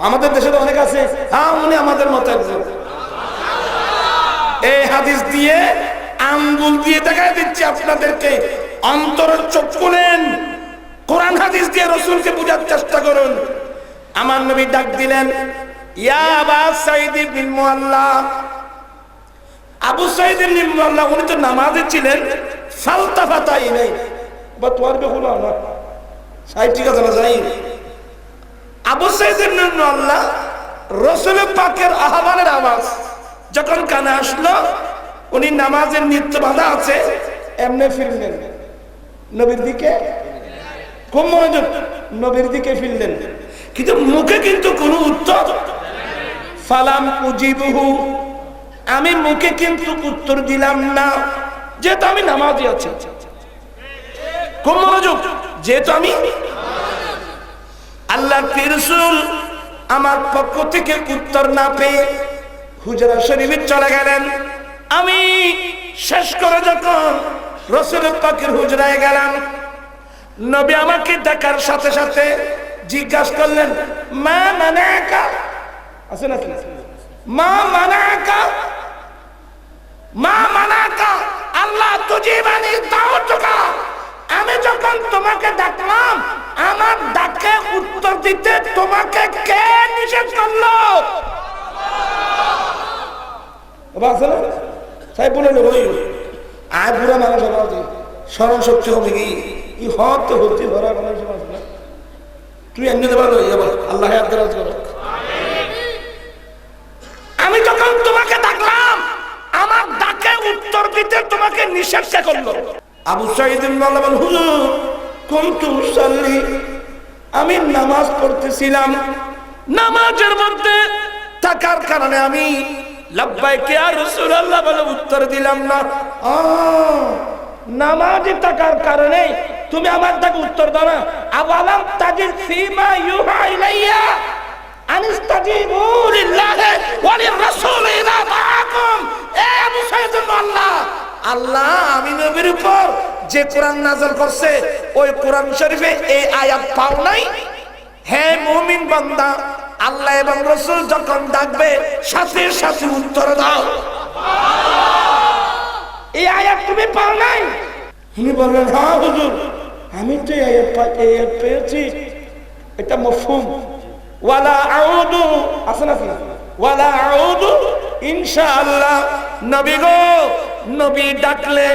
আমাদের দেশে তো অনেক আছে হ্যাঁ উনি আমাদের মতো একজন এই হাদিস দিয়ে আঙ্গুল দিয়ে দেখাই দিচ্ছি আপনাদেরকে অন্তরের চোখ খুলেন কোরআন হাদিস দিয়ে রাসূলকে বোঝার চেষ্টা করুন আমার নবী ডাক দিলেন ইয়া আবা সাঈদ ইবনে মুআল্লা আবু সাঈদ ইবনে মুআল্লা উনি তো নামাজে ছিলেন ফালতাফাতাই নাই বা তোয়ার বেহুলা না সাহেব ঠিক আছে না যাই আবু সাঈদ ইবনে মুআল্লা রাসূল পাকের আহ্বানের আওয়াজ যখন কানে আসলো উনি নামাজের নিত্য বাধা আছে এমনি ফিরলেন নবীর দিকে খুব মনোযোগ নবীর দিকে ফিরলেন কিন্তু মুখে কিন্তু কোনো উত্তর ফালাম উজিবহু আমি মুখে কিন্তু উত্তর দিলাম না যেহেতু আমি নামাজে আছি খুব মনোযোগ যেহেতু আমি আল্লাহর রাসূল আমার পক্ষ থেকে উত্তর না পেয়ে হুজরা শরীফে চলে গেলেন আমি শেষ করে যখন রাসূল পাকের হুজরায় গেলাম নবী আমাকে দেখার সাথে সাথে জিজ্ঞাসা করলেন মা মানাকা আছে নাকি মা মানাকা মা মানাকা আল্লাহ তুজিবানি দাওতুকা আমি যখন তোমাকে ডাকলাম আমার ডাকে উত্তর দিতে তোমাকে কে নিষেধ করলো বাসনা সাই বলে লো ওই আয় বুড়া মানুষ আছে স্মরণ শক্তি হবে কি ই হতে হতে ভরা মানুষ আছে না তুই এমনি দেবা লই এবার আল্লাহ হায়াত দরাজ করো আমি যখন তোমাকে ডাকলাম আমার ডাকে উত্তর দিতে তোমাকে নিষেধ কে করলো আবু সাঈদ ইবনে মুআল্লা বলেন হুজুর কুনতু উসাল্লি আমি নামাজ পড়তেছিলাম নামাজের মধ্যে থাকার কারণে আমি লাব্বাইক ইয়া রাসূলুল্লাহ বলে উত্তর দিলাম না নামাজে থাকার কারণে তুমি আমার ডাকে উত্তর দাও না আওয়ালাম তাজিদ ফিমা ইউহা ইলাইয়া আনিস্তাজিবু লিল্লাহি ওয়া লির-রাসূল ইযা দাআকুম এ আবু সাঈদ ইবনে মুআল্লা আল্লাহ আমি নবীর উপর যে কোরআন নাযিল করছে ওই কোরআন শরীফে এই আয়াত পাও নাই হে মুমিন বান্দা আল্লাহ এবং রাসূল যখন ডাকবে সাথে সাথে উত্তর দাও এই আয়াত তুমি পাও নাই তিনি বললেন হ্যাঁ হুজুর আমি তো এই আয়াত পেয়েছি এটা মফহুম। ওয়ালা আউদু আছে নাকি? ওয়ালা আউদু ইনশাআল্লাহ। নবী গো, নবী ডাকলে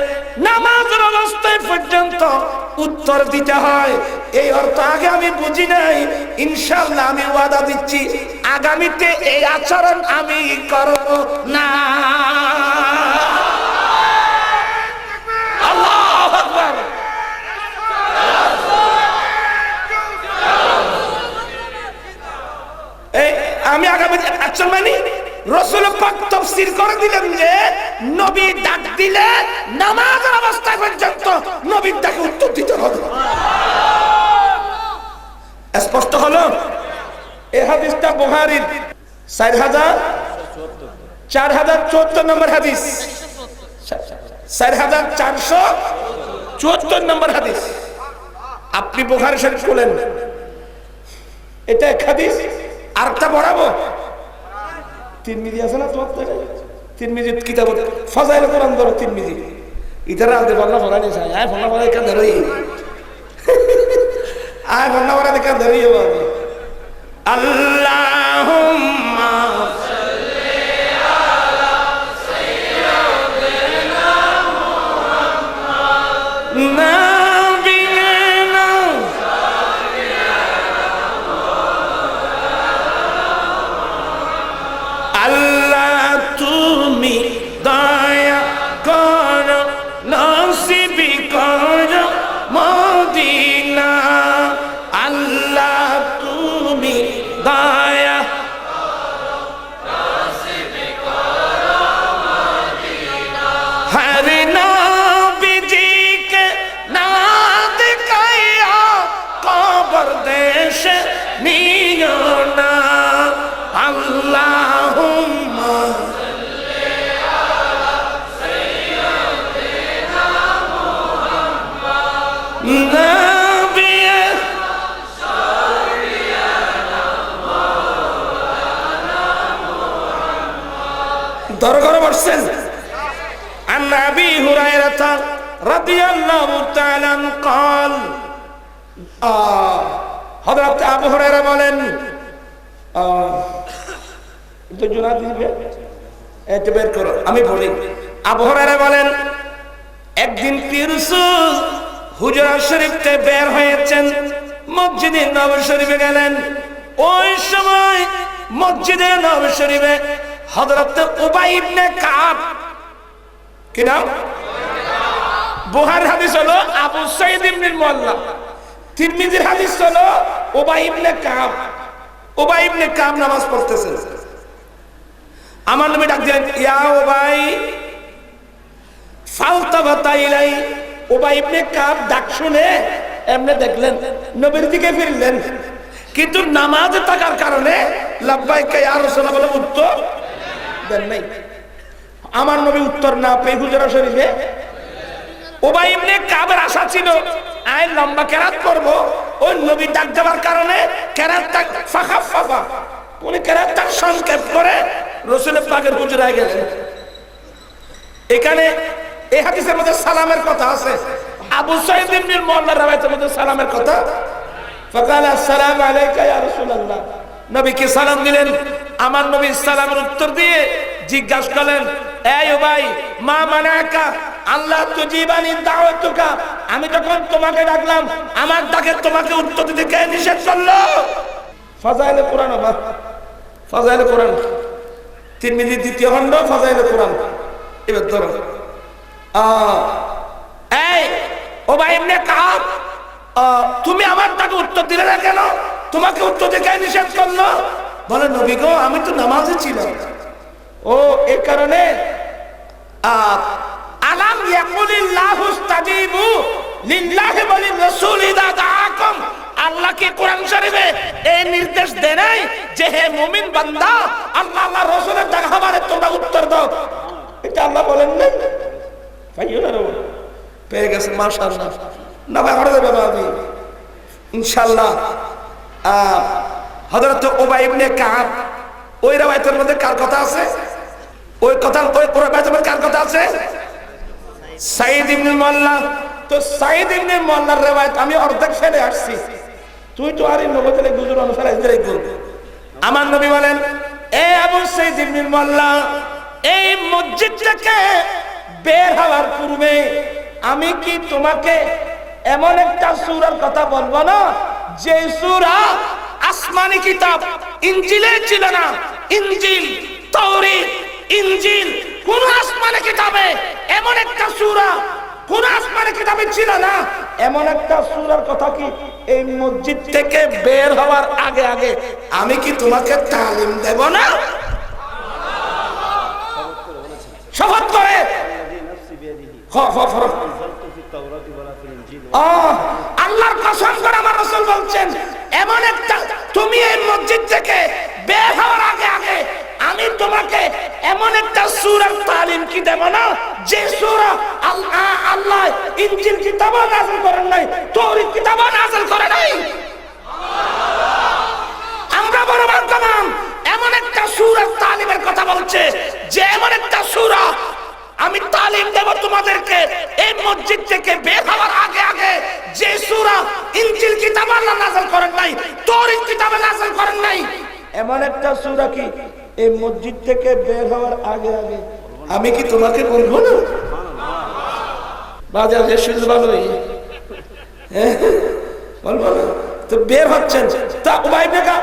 নামাজের অবস্থায় পর্যন্ত উত্তর দিতে হয়। এই অর্থ আগে আমি বুঝি নাই। ইনশাআল্লাহ আমি ওয়াদা দিচ্ছি আগামীতে এই আচরণ আমি করব না। আল্লাহু আকবার। এই আমি আগামী আচরণ মানি। রাসূল পাক তাফসীর করে দিলেন যে নবী ডাক দিলে নামাজের অবস্থায় পর্যন্ত নবীর ডাকে উত্তর দিতে হবে। স্পষ্ট হলো? এই হাদিসটা বুখারীর 4074 নম্বর হাদিস, 4474 নম্বর হাদিস। আপনি বুখারী শরীফ খুলেন, এটা এক হাদিস। আরেকটা পড়াবো, তিরমিজি আছে না তোমার? তিরমিজি কিতাব ফাজাইল কোরআন ধরো, তিরমিজি ইতারা আনতে বলনা ফলা নিয়ে যায়। আয় ফলা ফলা কান ধরই, আয় ফলা ফলা কান ধরই। আল্লাহুম্মা সাল্লি আলা সাইয়্যিদিনা মুহাম্মাদ। দরগরে বসছেন। আন আবি হুরায়রা রাদিয়াল্লাহু তাআলা قال হযরত আবু হুরায়রা বলেন, তো জুনাদ দিবে এটা বের করো, আমি বলি। আবু হুরায়রা বলেন, একদিন প্রিয় রাসূল হুজরা শরীফতে বের হয়েছেন, মসজিদে নববী শরীফে গেলেন। ওই সময় মসজিদে নববী শরীফে হযরত উবাই ইবনে কাব, কি নাম? বুখারীর হাদিস হলো আবু সাঈদ ইবনে মুআল্লা, তিরমিজির হাদিস হলো উবাই ইবনে কাব। উবাই ইবনে কাব নামাজ পড়তেছেন। আমার নবী ডাক দিলেন, ইয়া উবাই। ফালতাবাতা ইলাই। উবাই ইবনে কাব ডাক শুনে এমনি দেখলেন, নবীর দিকে ফিরলেন, কিন্তু নামাজে থাকার কারণে লাব্বাইকা ইয়া রাসূলুল্লাহ বলে উত্তর দেন নাই। আমার নবী উত্তর না পেয়ে হুজরা শরীফে উবাই ইবনে কাবের আশা ছিল আয় লম্বা কেরাত করব, ওই নবী ডাক দেওয়ার কারণে কেরাতটা ফাঁকা, উনি কেরাতটা সংক্ষেপ করে রাসূল পাকের হুজরায় গেলেন। এখানে এই হাদিসের মধ্যে সালামের কথা আছে। আবু সাঈদ ইবনে মুআল্লার রাওয়ায়াতের মধ্যে সালামের কথা। ফাকালা আসসালামু আলাইকা ইয়া রাসূলুল্লাহ। নবীকে সালাম দিলেন। আমার নবী সালামের উত্তর দিয়ে জিজ্ঞাসা করলেন, এই উবাই, মা মানাকা আল্লাহ তুজিবানি দাওয়াতুকা, আমি যখন তোমাকে ডাকলাম আমার ডাকে তোমাকে উত্তর দিতে কে নিষেধ করলো? ফাজাইলে কোরআন, ফাজাইলে কোরআন, তিরমিজি দ্বিতীয় খণ্ড, ফাজাইলে কোরআন। এবার ধরো, এই উবাই ইবনে কাব, তুমি আমার ডাকে উত্তর দিলে না কেন? তোমাকে উত্তর দিতে কে নিষেধ করলো? বলে, নবী গো, আমি তো নামাজে ছিলাম। ও এই কারণে আলাম ইয়াকুলিল্লাহু ইস্তাজিবু লিল্লাহি ওয়া লির-রাসূল ইযা দাআকুম। আল্লাহ কি কোরআন শরীফে এই নির্দেশ দেয় নাই যে হে মুমিন বান্দা, আল্লাহ আল্লাহর রাসূলের ডাক আমারে তোমরা উত্তর দাও? এটা আল্লাহ বলেন নাই? পাইও না রে, পেয়ে গেছে মাশাআল্লাহ। না ভাই ঘরে যাবে আমি ইনশাআল্লাহ। হযরত উবাই ইবনে কাব, ওই রাওয়ায়াতের মধ্যে কার কথা আছে? ওই কথা, ওই রাওয়ায়াতের মধ্যে কার কথা আছে? সাঈদ ইবনে মুআল্লা। তো সাঈদ ইবনে মুআল্লার রাওয়ায়াত আমি অর্ধেক ফেলে আসছি। তুই তো আর নবতেলে গুজুর অনুসারে আমার নবী বলেন, এ আবু সাইদ ইবনে মোল্লা, এই মসজিদ থেকে বের হওয়ার পূর্বে আমি কি তোমাকে এমন একটা সূরার কথা বলবো না যে সূরা আসমানি কিতাব ইনজিলে ছিল না। ইনজিল, তাওরীত, ইনজিল কোন আসমানি কিতাবে এমন একটা সূরা কোন আসমানি কিতাবে ছিল না। এমন একটা সূরার কথা কি এই মসজিদ থেকে বের হওয়ার আগে আগে আমি কি তোমাকে তালিম দেব না? শপথ করে আল্লাহর কসম করে আমার রাসূল বলছেন, এমন একটা তুমি এই মসজিদ থেকে বের হওয়ার আগে আগে আমি তোমাকে এমন একটা সূরার তালিম কি দেব না যে সূরা আল্লাহ ইনজিল কিতাবে নাযিল করেন নাই, তাওরীত কিতাবে নাযিল করে নাই। আমরা বরাবর কমান এমন একটা সূরার তালিমের কথা বলছে যে এমন একটা সূরা আমি তালিম দেব তোমাদেরকে এই মসজিদ থেকে বের হওয়ার আগে আগে যে সূরা ইনজিল কিতাবে আল্লাহ নাযিল করেন নাই, তাওরীত কিতাবে নাযিল করেন নাই। এমন একটা সূরা কি এই মসজিদ থেকে বের হওয়ার আগে আগে আমি কি তোমাকে বলবো না? বাজার যে শুনতে ভালোই বলবো না তো বের হচ্ছেন। তা উবাই বেকা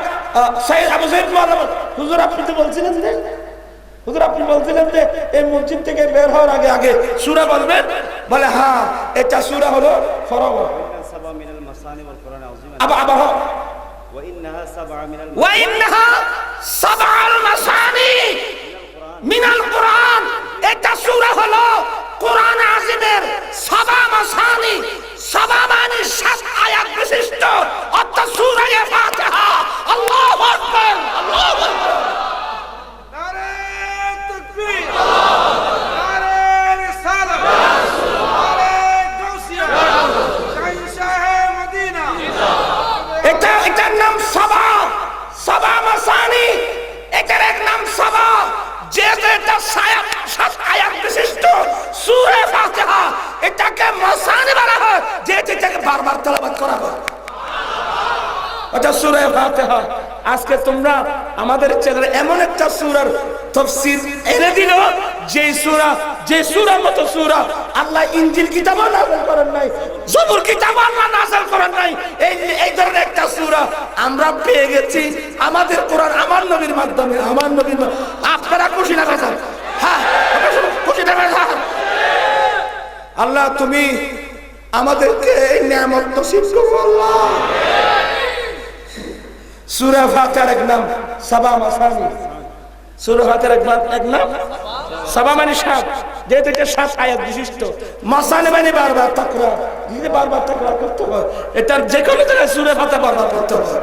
সাইদ আবু সাইদ হুজুর আপনি তো বলছিলেন যে হুজুর আপনি বলছিলেন যে এই মসজিদ থেকে বের হওয়ার আগে আগে সূরা বলবেন। বলে হ্যাঁ, এটা সূরা হলো ফরগ। আবার وإنها سبع المثاني من القرآن। এটা সূরা হলো কোরআন আযীমের সাবা মাসানি, সাবা মানে 7 আয়াত বিশিষ্ট অর্থাৎ সূরা ফাতিহা। আল্লাহু আকবার, আল্লাহু আকবার। নারে তাকবীর, নারে রিসালাত, নারে গাউসিয়া, শাহে মদিনা। এটার নাম সাবা, সাবা মাসানি। এটার এক নাম সাবা, যেহেতু এটা 7 আয়াত বিশিষ্ট সূরা ফাতিহা, এটাকে মাসানি বলা হয় যেহেতু এটাকে বারবার তেলাওয়াত করা হয়। এটা সূরা ফাতিহা। আজকে তোমরা আমাদের চ্যানেলে এমন একটা সূরার তাফসীর এনে দিল যে সূরার মতো সূরা আল্লাহ ইনজিল কিতাবে নাযিল করেন নাই, জবুর কিতাবে আল্লাহ নাযিল করেন নাই। এই ধরনের একটা সূরা আমরা পেয়ে গেছি আমাদের কোরআন আমার নবীর মাধ্যমে। আমার নবীর আপনারা খুশি না বেজার? হ্যাঁ, খুশি না বেজার? আল্লাহ তুমি আমাদেরকে এই নিয়ামত নসিব করো আল্লাহ। সূরা ফাতিহার এক নাম সাবা মাসানি। সূরা ফাতিহার এক নাম সাবা মানে 7, যেহেতু এটা 7 আয়াত বিশিষ্ট। মাসানি মানে বারবার তাকরার, যদি বারবার তাকরার করতে হয় এটার যে কোনো জায়গায় সূরা ফাতিহা বারবার করতে হয়।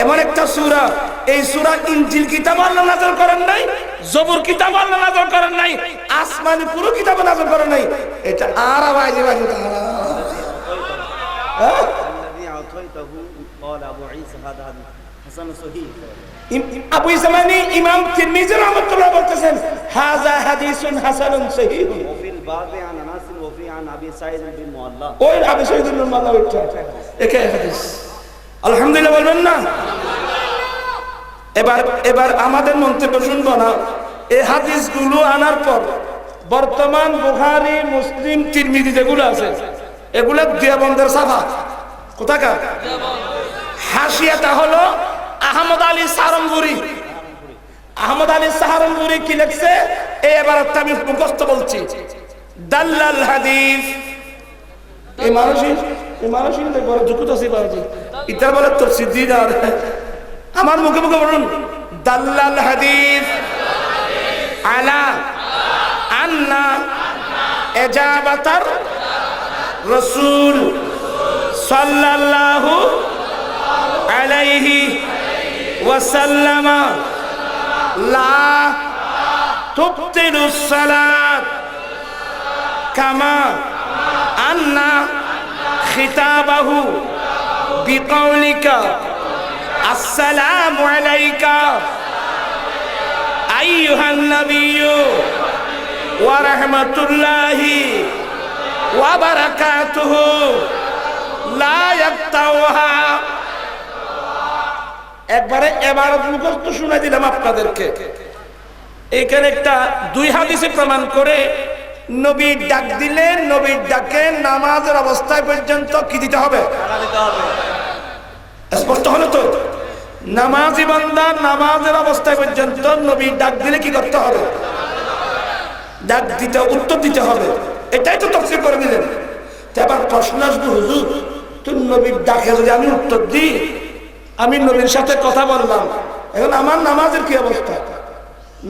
এমন একটা সূরা, এই সূরা ইনজিল কিতাবে আল্লাহ নাযিল করেন নাই, জবুর কিতাবে আল্লাহ নাযিল করেন নাই, আসমানি পুরো কিতাবে নাযিল করেন নাই। এটা আর আওয়াজে বাজে আবু ঈসা মানে ইমাম তিরমিজি রাহমাতুল্লাহ বলতেছেন হাযা হাদিসুন হাসানুন সহিহ। ওফিল বাবে আন আনাস ওফি আন আবি সাঈদ বিন মুআল্লা। ওই আবি সাঈদ বিন মুআল্লা ওইটা একে হাদিস। আলহামদুলিল্লাহ বলবেন না? এবার আমাদের মন্তব্য শুনবো না। এই হাদিসগুলো আনার পর বর্তমান বুখারী, মুসলিম, তিরমিজি যেগুলো আছে এগুলো দেওবন্দের ছাপা। কোথাকার? হাসিয়াটা হলো আহমদ আলী সাহারানপুরি। আহমদ আলী সাহারানপুরি কি লিখছে এবার আমি মুখস্থ বলছি। দাল্লাল হাদিস, এই মানুষই বড় যুক্ত আছে বাজি ইতার বলে তোর সিদ্দিদার। আমার মুখে মুখে বলুন দাল্লাল হাদিস আলা আন্না ইজাবাতার রাসূল সাল্লাল্লাহু আলাইহি ওয়াসাল্লাম লা তুবতিলুস সালাত কামা আন্না খিতাবাহু বিকাউলিকা আসসালামু আলাইকা আইয়ুহান নাবিয়্যু ওয়া রাহমাতুল্লাহি ওয়া বারাকাতুহু লা ইয়াক্তাউহা। একবারে ইবারত মুখস্থ শুনাই দিলাম আপনাদেরকে। এখানে একটা 2 হাদিসে প্রমাণ করে নবী ডাক দিলে নবীর ডাকে নামাজের অবস্থায় পর্যন্ত কি দিতে হবে? স্পষ্ট হলো তো? নামাজি বান্দা নামাজের অবস্থায় পর্যন্ত নবী ডাক দিলে কি করতে হবে? ডাক দিতে, উত্তর দিতে হবে। এটাই তো তাফসীর করে দিলেন। এবার প্রশ্ন আসবে, হুজুর তুই নবীর ডাকে যদি আমি উত্তর দিই, আমি নবীর সাথে কথা বললাম, এখন আমার নামাজের কি অবস্থা?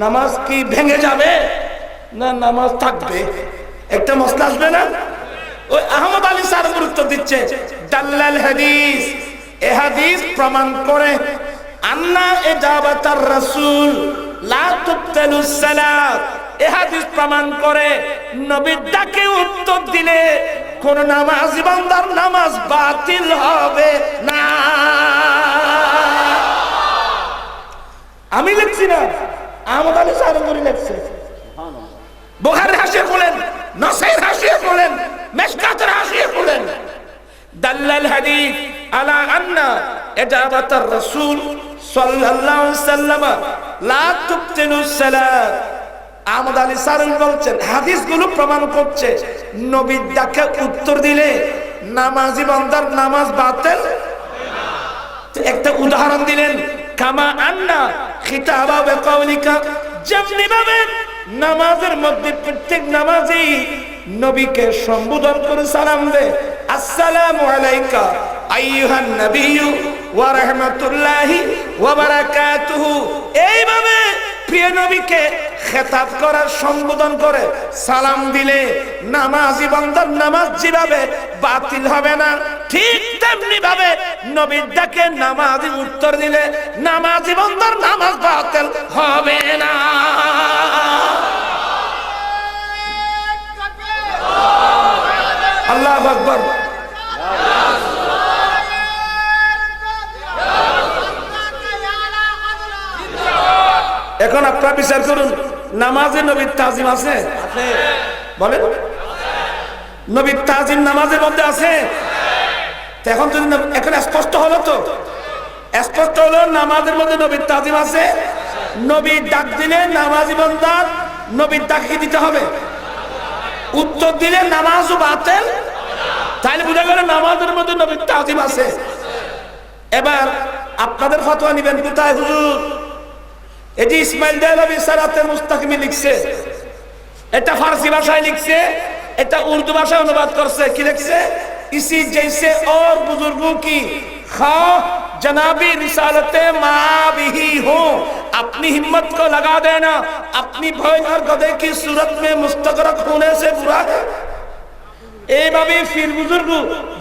নামাজ কি ভেঙে যাবে না নামাজ থাকবে? একটা মসলা আসবে না? ওই আহমদ আলী স্যার উত্তর দিচ্ছে, দাল্লাল হাদিস, এ হাদিস প্রমাণ করে আন্না ইজাবাতার রাসূল লা তুবতালুস সালাত। এ হাদিস প্রমাণ করে নবীর ডাকে উত্তর দিলে কোন নামাজি বান্দার নামাজ বাতিল হবে না। আমি লিখছি না, আহমদ আলী স্যার লিখছে। বুখারী হাসিয়ে বলেন, নাসাইর হাসিয়ে বলেন, মিশকাতের হাসিয়ে বলেন, দাল্লাল হাদিস আলা আন্না ইজাবাতার রাসূল সাল্লাল্লাহু আলাইহি ওয়াসাল্লাম লা তুবতিলুস সালাত। আহমদ আলী স্যার বলছেন হাদিসগুলো প্রমাণ করছে নবীর ডাকে উত্তর দিলে নামাজি বান্দার নামাজ বাতিল। একটা উদাহরণ দিলেন, কামা আন্না খিতাবা বিকাউলিকা, যেমনি ভাবে নামাজের মধ্যে প্রত্যেক নামাজি নবীকে সম্বোধন করে সালাম দেয়, আসসালামু আলাইকা আইয়ুহান নবিয়্যু ওয়া রাহমাতুল্লাহি ওয়া বারাকাতুহু। এইভাবে প্রিয় নবীকে খেতাব করার সম্বোধন করে সালাম দিলে নামাজি বান্দার নামাজ যেভাবে বাতিল হবে না, ঠিক তেমনি ভাবে নবীর ডাকে নামাজি উত্তর দিলে নামাজি বান্দার নামাজ বাতিল হবে না। আল্লাহু আকবার। এখন আপনারা বিচার করুন, নামাজে নবীর তাজিম আছে? বলেন, নবীর তাজিম নামাজের মধ্যে আছে? এখন যদি এখন স্পষ্ট হলো তো, স্পষ্ট হলো নামাজের মধ্যে নবীর তাজিম আছে। নবীর ডাক দিলে নামাজি বান্দার নবীর ডাক দিতে হবে, উত্তর দিলে নামাজও বাতিল। তাহলে বুঝা গেল নামাজের মধ্যে নবীর তাজিম আছে। এবার আপনাদের ফতোয়া নিবেন কোথায়? হুজুর এই যে ইসমাইল দেহলভী সিরাতে মুস্তাকিমে লিখছে, এটা ফারসি ভাষায় লিখছে, এটা উর্দু ভাষায় অনুবাদ করছে। কি লিখছে? इसी जैसे और बुजुर्गों की खा जनाबी रिसालते माँ भी हो, अपनी हिम्मत को लगा देना, अपनी भय और गधे की सूरत में मुस्तगरक होने से बुरा है। এইভাবে ফির বুজুর্গ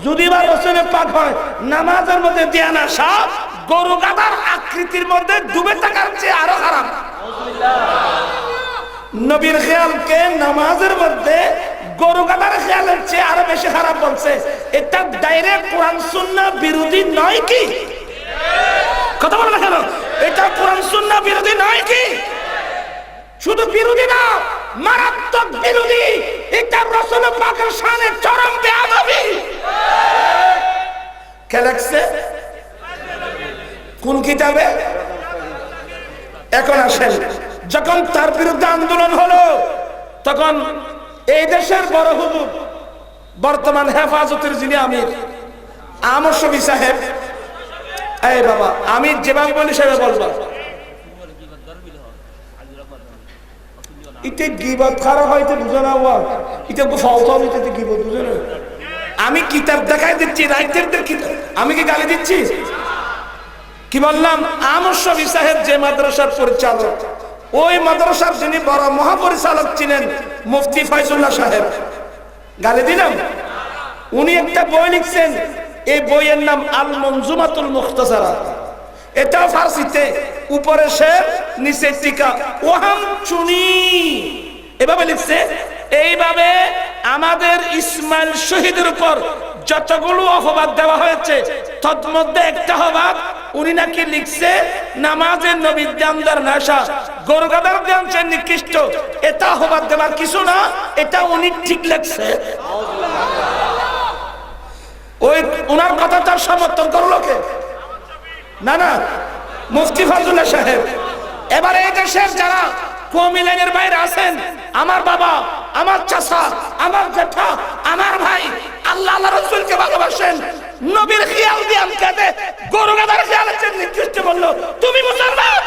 যদি বা রসুলের পাক হয়, নামাজের মধ্যে দিয়ানা সাপ গরু গাধার আকৃতির মধ্যে ডুবে থাকার চেয়ে আরো খারাপ। নবীর খেয়ালকে নামাজের মধ্যে গরু গাধার খেয়ালের চেয়ে আরো বেশি খারাপ বলছে। এটা ডাইরেক্ট কোরআন সুন্নাহ বিরোধী নয় কি? কথা বলে না কেন? এটা কোরআন সুন্নাহ বিরোধী নয় কি? শুধু বিরোধী না, মারাত্মক বিরোধী। এটা রাসূল পাকের শানে চরম বেয়াদবি। কে লিখছে? কোন কিতাবে? এখন আসেন, যখন তার বিরুদ্ধে আন্দোলন হলো তখন এই দেশের বড় হুজুর, বর্তমান হেফাজতের যিনি আমির আমর শফি সাহেব, এই বাবা আমি যেভাবে বলি সেভাবে বলবা, ইতে গীবত খারাপ হইতে বুঝে না, ইতে ফালতু হইতে গীবত বুঝে না। আমি কিতাব দেখাই দিচ্ছি, রাইটারদের কিতাব, আমি কি গালি দিচ্ছি? কি বললাম? আমর শফি সাহেব যে মাদ্রাসার পরিচালক, ওই মাদ্রাসার যিনি বড় মহাপরিচালক ছিলেন মুফতি ফয়জুল্লাহ সাহেব, গালি দিলাম? উনি একটা বই লিখছেন, এই বইয়ের নাম আল মনজুমাতুল মুখতাসারা। এটা ফারসিতে, উপরে শের নিচে টিকা, ওহাম চুনি, এভাবে লিখছে। এইভাবে আমাদের ইসমাইল শহীদের উপর যতগুলো অপবাদ দেওয়া হয়েছে তার মধ্যে একটা অপবাদ উনি নাকি লিখছে নামাজের নবীর দামদার নেশা, গরু গাদার দামছে নিকৃষ্ট। এটা অপবাদ দেওয়ার কিছু না, এটা উনি ঠিক লিখছে। ওই ওনার কথা তার সমর্থন করলো কে? না না, মুফতি ফজলুল্লাহ সাহেব। এবারে এই দেশের যারা কওমি লাইনের বাইরে আছেন, আমার বাবা, আমার চাচা, আমার জেঠা, আমার ভাই, আল্লাহ আল্লাহ রাসূলকে ভালোবাসেন, নবীর খেয়াল দিয়ে আমকাতে গরু গাদার খেয়াল আছে, নিকৃষ্ট বললো তুমি মুসলমান।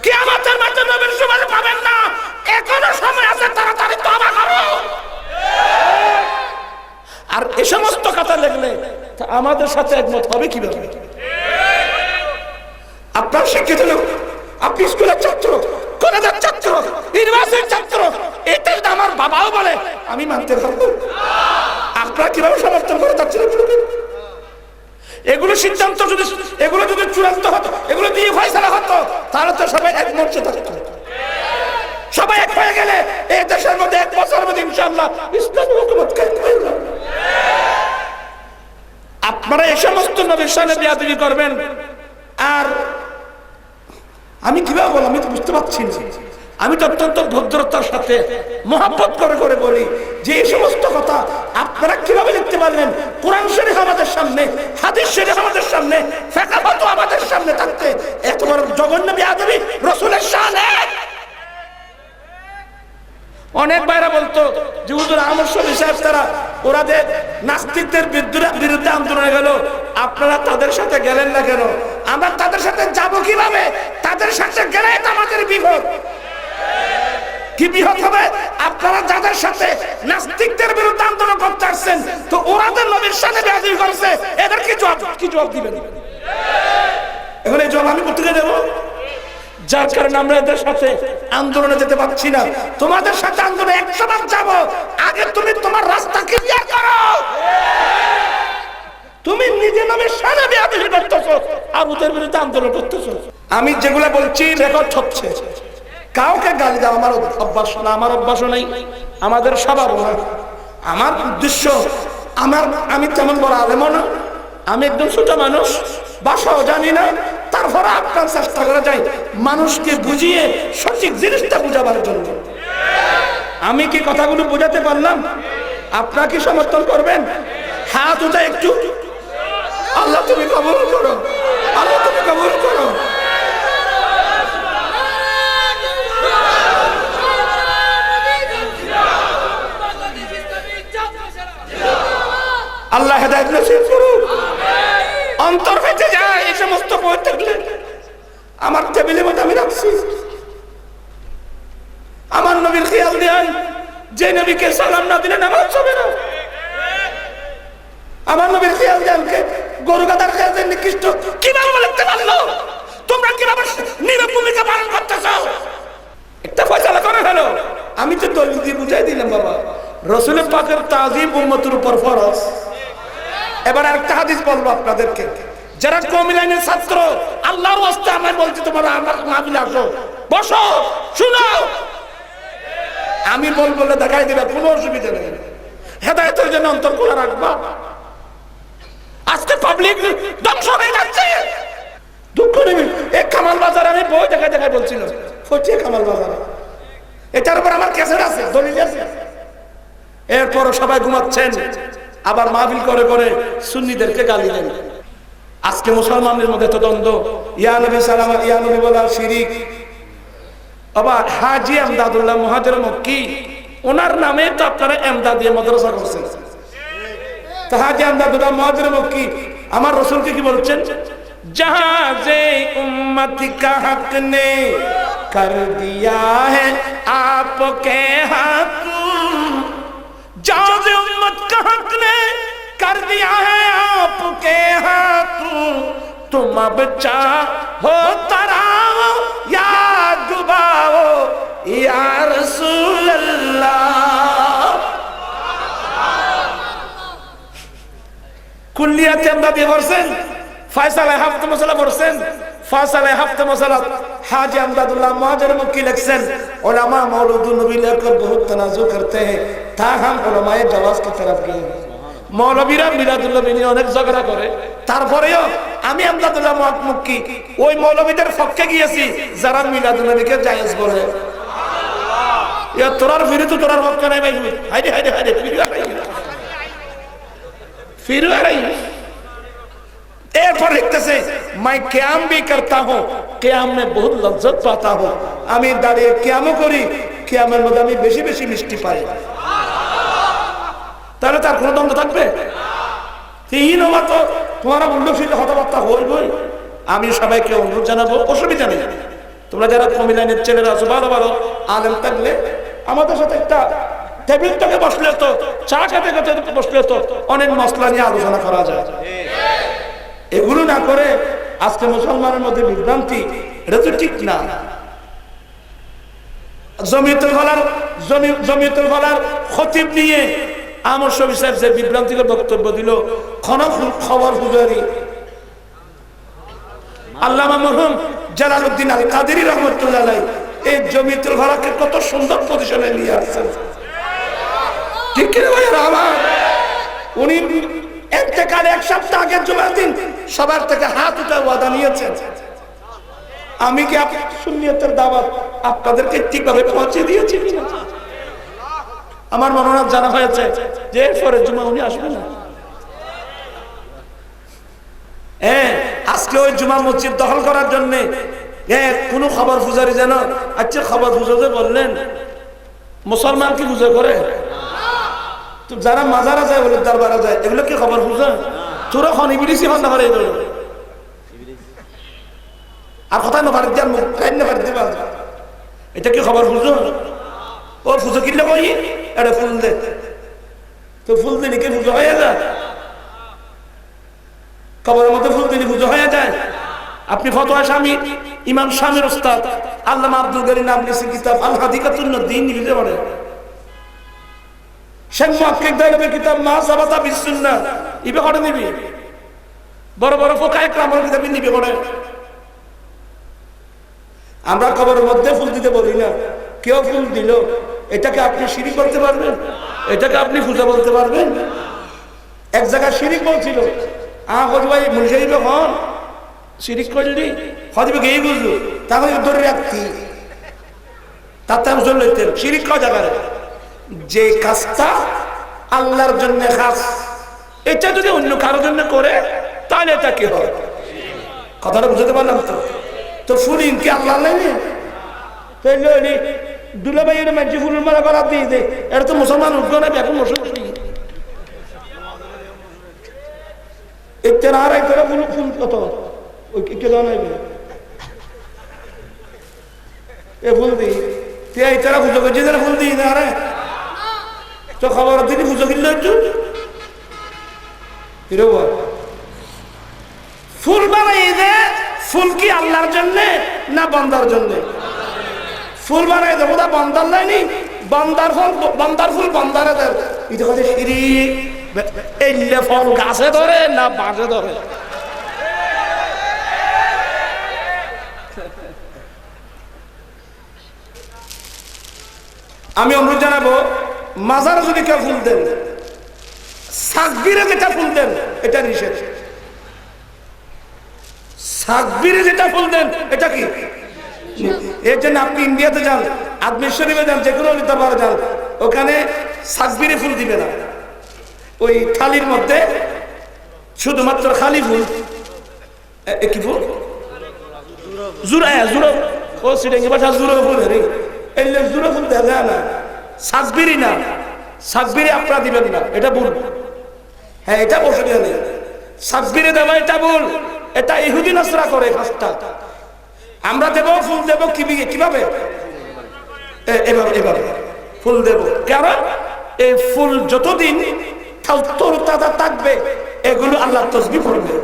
কিয়ামতের মাঠে নবীর সুপারিশ পাবেন না, এখনো সময় আছে, তাড়াতাড়ি তওবা করো। আর এই সমস্ত কথা লিখলে আমাদের সাথে একমত হবে কিভাবে? আপনার শিক্ষিত লোক, আপনি স্কুলের ছাত্র, কলেজের ছাত্র, ইউনিভার্সিটির ছাত্র, এটা যদি আমার বাবাও বলে আমি মানতে পারবো। আপনারা কিভাবে সমর্থন করে যাচ্ছেন? এগুলো সিদ্ধান্ত যদি, এগুলো যদি চূড়ান্ত হতো, এগুলো দিয়ে ফয়সালা হতো, তাহলে তো সবাই এক মঞ্চে থাকতো। সবাই এক হয়ে গেলে এই দেশের মধ্যে 1 বছরের মধ্যে ইনশাআল্লাহ ইসলামী হুকুমত কায়েম হয়ে যাবে। আপনারা এই সমস্ত নবীর শানে বেয়াদবি করবেন। আর আমি কিভাবে বলবো, আমি তো বুঝতে পারছি না। আমি তো অত্যন্ত ভদ্রতার সাথে মহব্বত করে করে বলি যে এই সমস্ত কথা আপনারা কিভাবে লিখতে পারলেন? কোরআন শরীফ আমাদের সামনে, হাদিস শরীফ আমাদের সামনে, ফিকহ ফাতোয়া আমাদের সামনে থাকতে এত বড় জঘন্য বেয়াদবি রাসূলের শানে। অনেক ভাইরা বলতো যে হুজুর আহমদ শফি সাহেব তারা ওরাদের নাস্তিকদের বিরুদ্ধে আন্দোলনে গেল, আপনারা তাদের সাথে গেলেন না কেন? আমরা তাদের সাথে যাব কিভাবে? তাদের সাথে গেলে তো আমাদের বিপদ। কি বিপদ হবে? আপনারা যাদের সাথে নাস্তিকদের বিরুদ্ধে আন্দোলন করতে আসছেন, তো ওরাদের নবীর সাথে বেয়াদবি করেছে, এদের কি জবাব দিবেন? এখন এই জবাব আমি কোথেকে দেব? যার কারণে আমরা এদের সাথে আন্দোলনে যেতে পারছি না। তোমাদের সাথে আন্দোলনে 100 বার যাব, আগে তুমি তোমার রাস্তা ক্লিয়ার করো। তুমি নিজে নামে সারা বেয়াদবি করতেছো আর ওদের বিরুদ্ধে আন্দোলন করতেছো। আমি যেগুলো বলছি রেকর্ড হচ্ছে। কাউকে গালি দাও আমার অভ্যাস না, আমার অভ্যাসও নেই, আমাদের স্বভাবও না। আমার উদ্দেশ্য, আমি তেমন বড় আলেমও না, আমি একদম ছোট মানুষ, ভাষাও জানি না। তারপরে আপনার চেষ্টা করা যায় মানুষকে বুঝিয়ে সঠিক জিনিসটা বুঝাবার জন্য। আমি কি কথাগুলো বোঝাতে পারলাম? আপনারা কি সমর্থন করবেন? হাত উঠা একটু। আল্লাহ তুমি কবুল করো, আল্লাহ তুমি কবুল করো। আল্লাহ হেদায়েত নসিব করুক। অন্তর ফেটে যায় এই সমস্ত বই থাকলে। আমার টেবিলের মধ্যে আমি রাখছি, আমার নবীর খেয়াল দেন, যে নবীকে সালাম না দিলে নামাজ হবে না। আমার নবীর খেয়াল দেন, গরু গাদার খেয়াল দেন, নিকৃষ্ট কিভাবে লিখতে পারলো? তোমরা কিভাবে নীরব ভূমিকা পালন করতেছ? একটা ফয়সালা করে হলো। আমি তো দলিল দিয়ে বুঝাই দিলাম বাবা, রাসূল পাকের তাজিম উম্মতের উপর ফরজ। এবার একটা হাদিস বলবো আপনাদেরকে, যারা কওমি লাইনের ছাত্র, আল্লাহর ওয়াস্তে আমি বলছি তোমরা আমার মাহফিলে আসো, বসো, শুনো। আমি বলবো দেখাই দিবে, কোনো অসুবিধা নেই। হেদায়েতের জন্য অন্তর খোলা রাখবা। আজকে পাবলিক ধ্বংস হয়ে যাচ্ছে। দুঃখ নেই। এক কামাল বাজার আমি বই দেখাই বলছিল, ফটিয়া কামাল বাজার, এটার উপর আমার ক্যাসেট আছে, দলিল আছে। এরপরও সবাই ঘুমাচ্ছেন, আবার মাহফিল করে করে সুন্নিদেরকে গালি দেন। আজকে মুসলমানদের মধ্যে তো দ্বন্দ্ব, ইয়া নবী সালাম, ইয়া নবী বলা শিরিক। আবার হাজী এমদাদুল্লাহ মুহাজির মক্কি, ওনার নামে তো আপনারা এমদাদিয়া মাদ্রাসা করছেন। তো হাজী এমদাদুল্লাহ মুহাজির মক্কি আমার রাসূলকে কি বলছেন? জাহাজে উম্মতি কা হক নে কর দিয়া है आपके हक, जाज़ उम्मत का हक ने कर दिया है आपके हाथ, तुम अब चाहो तराओ या डुबाओ या रसूल अल्लाह। कुल्लियाते আমদাদি করছেন, ফয়সালায়ে হাফতে মাসালা পড়ছেন, ফয়সালায়ে হাফতে মাসালা हाजी अमदादुल्लाह मुहाजिर मक्की लिखছেন, उलमा मौलूद नबी लेकर बहुत तनाज़ु करते हैं, ताहम उलमाए जवाज की तरफ गए। মৌলবীরা মিলাদুন্নবী নিয়ে অনেক ঝগড়া করে, তারপরেও আমি আমদাদুল্লাহ মক্কি ওই মৌলবীদের পক্ষে গিয়েছি যারা মিলাদুন্নবীকে জায়েজ বলে। ইয়া তোরার বিরুদ্ধে তোরার পক্ষে নাই ভাই, হাইরে হাইরে হাইরে फिर आ रही हूं। एरपर लिखতেছে मैं क्याम भी करता हूं, क्याम में बहुत लज्जत पाता हूं। আমি দাঁড়িয়ে কিয়ামও করি, কিয়ামের মধ্যে আমি বেশি বেশি মিষ্টি পাই। তাহলে তার কোনো দ্বন্দ্ব থাকবে? তিন আমার তো তোমারা উল্লসিত কথাবার্তা হইবই। আমি সবাইকে অনুরোধ জানাবো, অসুবিধা নেই, তোমরা যারা কমি লাইনের ছেলেরা আছো, ভালো ভালো আলেম থাকলে আমাদের সাথে একটা টেবিল থেকে বসলে তো, চা খেতে খেতে বসলে তো অনেক মশলা নিয়ে আলোচনা করা যায়। এগুলো না করে আজকে মুসলমানের মধ্যে বিভ্রান্তি, এটা তো ঠিক না। জমিয়তুল ফালার খতিব নিয়ে আমর শফি সাহেব যে বিভ্রান্তিকর বক্তব্য দিল, খবর হুজারি আল্লামা মরহুম জালালউদ্দিন আল কাদেরী রহমাতুল্লাহ আলাইহি এই জমিয়তুল ফালাকে কত সুন্দর পজিশনে নিয়ে আসছেন, ঠিক কি না ভাইরা আমার? উনি ইন্তেকালে এক সপ্তাহ আগের জুমার দিন সবার থেকে হাত উঠে ওয়াদা নিয়েছেন, আমি কি সুন্নিয়তের দাওয়াত আপনাদেরকে ঠিকভাবে পৌঁছে দিয়েছি কিনা? আমার মনে জানা হয়েছে যে এরপরে জুমা উনি আসবেন না। আজকে ওই জুমা মসজিদ দখল করার জন্য কোন খবর ফুজারি যেন, আচ্ছা খবর ফুজাতে বললেন মুসলমান কি পূজা করে? যারা মাজারা যায়, বলে দরবারে যায়, এগুলো কি খবর পূজা? তোরা খন ইবলিসি হন না করে এগুলো। আর কথা না পারে দেন, কাইন না পারে দিবা, এটা কি খবর পূজা? ও পুজো কিনলে কই এটা ফুল দে, তো ফুল দিলে কি পুজো হয়ে যায়? কবরের মধ্যে ফুল দিলে পুজো হয়ে যায়? আপনি ফতোয়া স্বামী ইমাম শামীর ওস্তাদ আল্লামা আব্দুল গনি নাম লিখেছেন কিতাব আল হাদিকাতুন নদ্দীন লিখে পড়ে। শেখ মুহাক্কিক দাইলবের কিতাব মা সাবাতা বিস সুন্নাহ ইবে করে নিবি, বড় বড় ফোকায়ে কেরামের কিতাব নিবি করে। আমরা কবরের মধ্যে ফুল দিতে বলি না, কেউ ফুল দিল, এটাকে আপনি শিরিক বলতে পারবেন? এটাকে আপনি পূজা বলতে পারবেন? এক জায়গায় শিরিক বলছিল, হজু ভাই মুলশাহিব হন শিরিক করলি, হজবে গিয়ে বুঝলো, তাহলে ধরে রাখতি তাতে মুসল লইতেন। শিরিক কয় জায়গায়? যে কাজটা আল্লাহর জন্য খাস, এটা যদি অন্য কারোর জন্য করে তাহলে এটা কি হয়? কথাটা বুঝতে পারলাম তো? তো ফুলিন কি আল্লাহ নেই? তাইলে দুলাভাই এর মাঝে ফুলের মালা করা দিয়ে দে, এটা তো মুসলমান উঠবে না, এখন মুসলমান এর আড়াই করে ফুল ফুল কত ওই কে দাও নাই এ ফুল দিই এই তারা পুজো করছে, তারা ফুল দিই না। আরে তো খবর দিদি পুজো কিনলো একটু ফুল বানাই দে। ফুল কি আল্লাহর জন্য না বান্দার জন্য? ফুল বানাই দেবো তা বান্দার লাইনি, বান্দার ফল বান্দার ফুল বান্দারে দেয়। এটা কথা শিরিক। এলে ফল গাছে ধরে না বাঁশে ধরে? আমি অনুরোধ জানাবো, মাজারে যদি কেউ ফুল দেন, সাকবিরে যেটা ফুল দেন এটা নিষেধ। সাকবিরে যেটা ফুল দেন এটা কি? এর জন্য আপনি ইন্ডিয়াতে যান, আজমির শরীফে যান, যে কোনো দরবারে যান, ওখানে সাকবিরে ফুল দিবে না। ওই থালির মধ্যে শুধুমাত্র খালি ফুল, কি ফুল? জুরা, জুরা ও সিডেঙ্গি ভাষা জুরা ফুল, এলে জুরা ফুল দেওয়া যায় না, সাকবিরি না। সাকবিরে আপনারা দিবেন না, এটা ভুল। হ্যাঁ, এটা বসে নেই, সাকবিরে দেওয়া এটা ভুল। এটা ইহুদি নাসরা করে কাজটা। আমরা দেব ফুল দেব কিভাবে? এভাবে এভাবে ফুল দেব। কারণ এই ফুল যতদিন তাজা থাকবে এগুলো আল্লাহ তসবিহ করবে।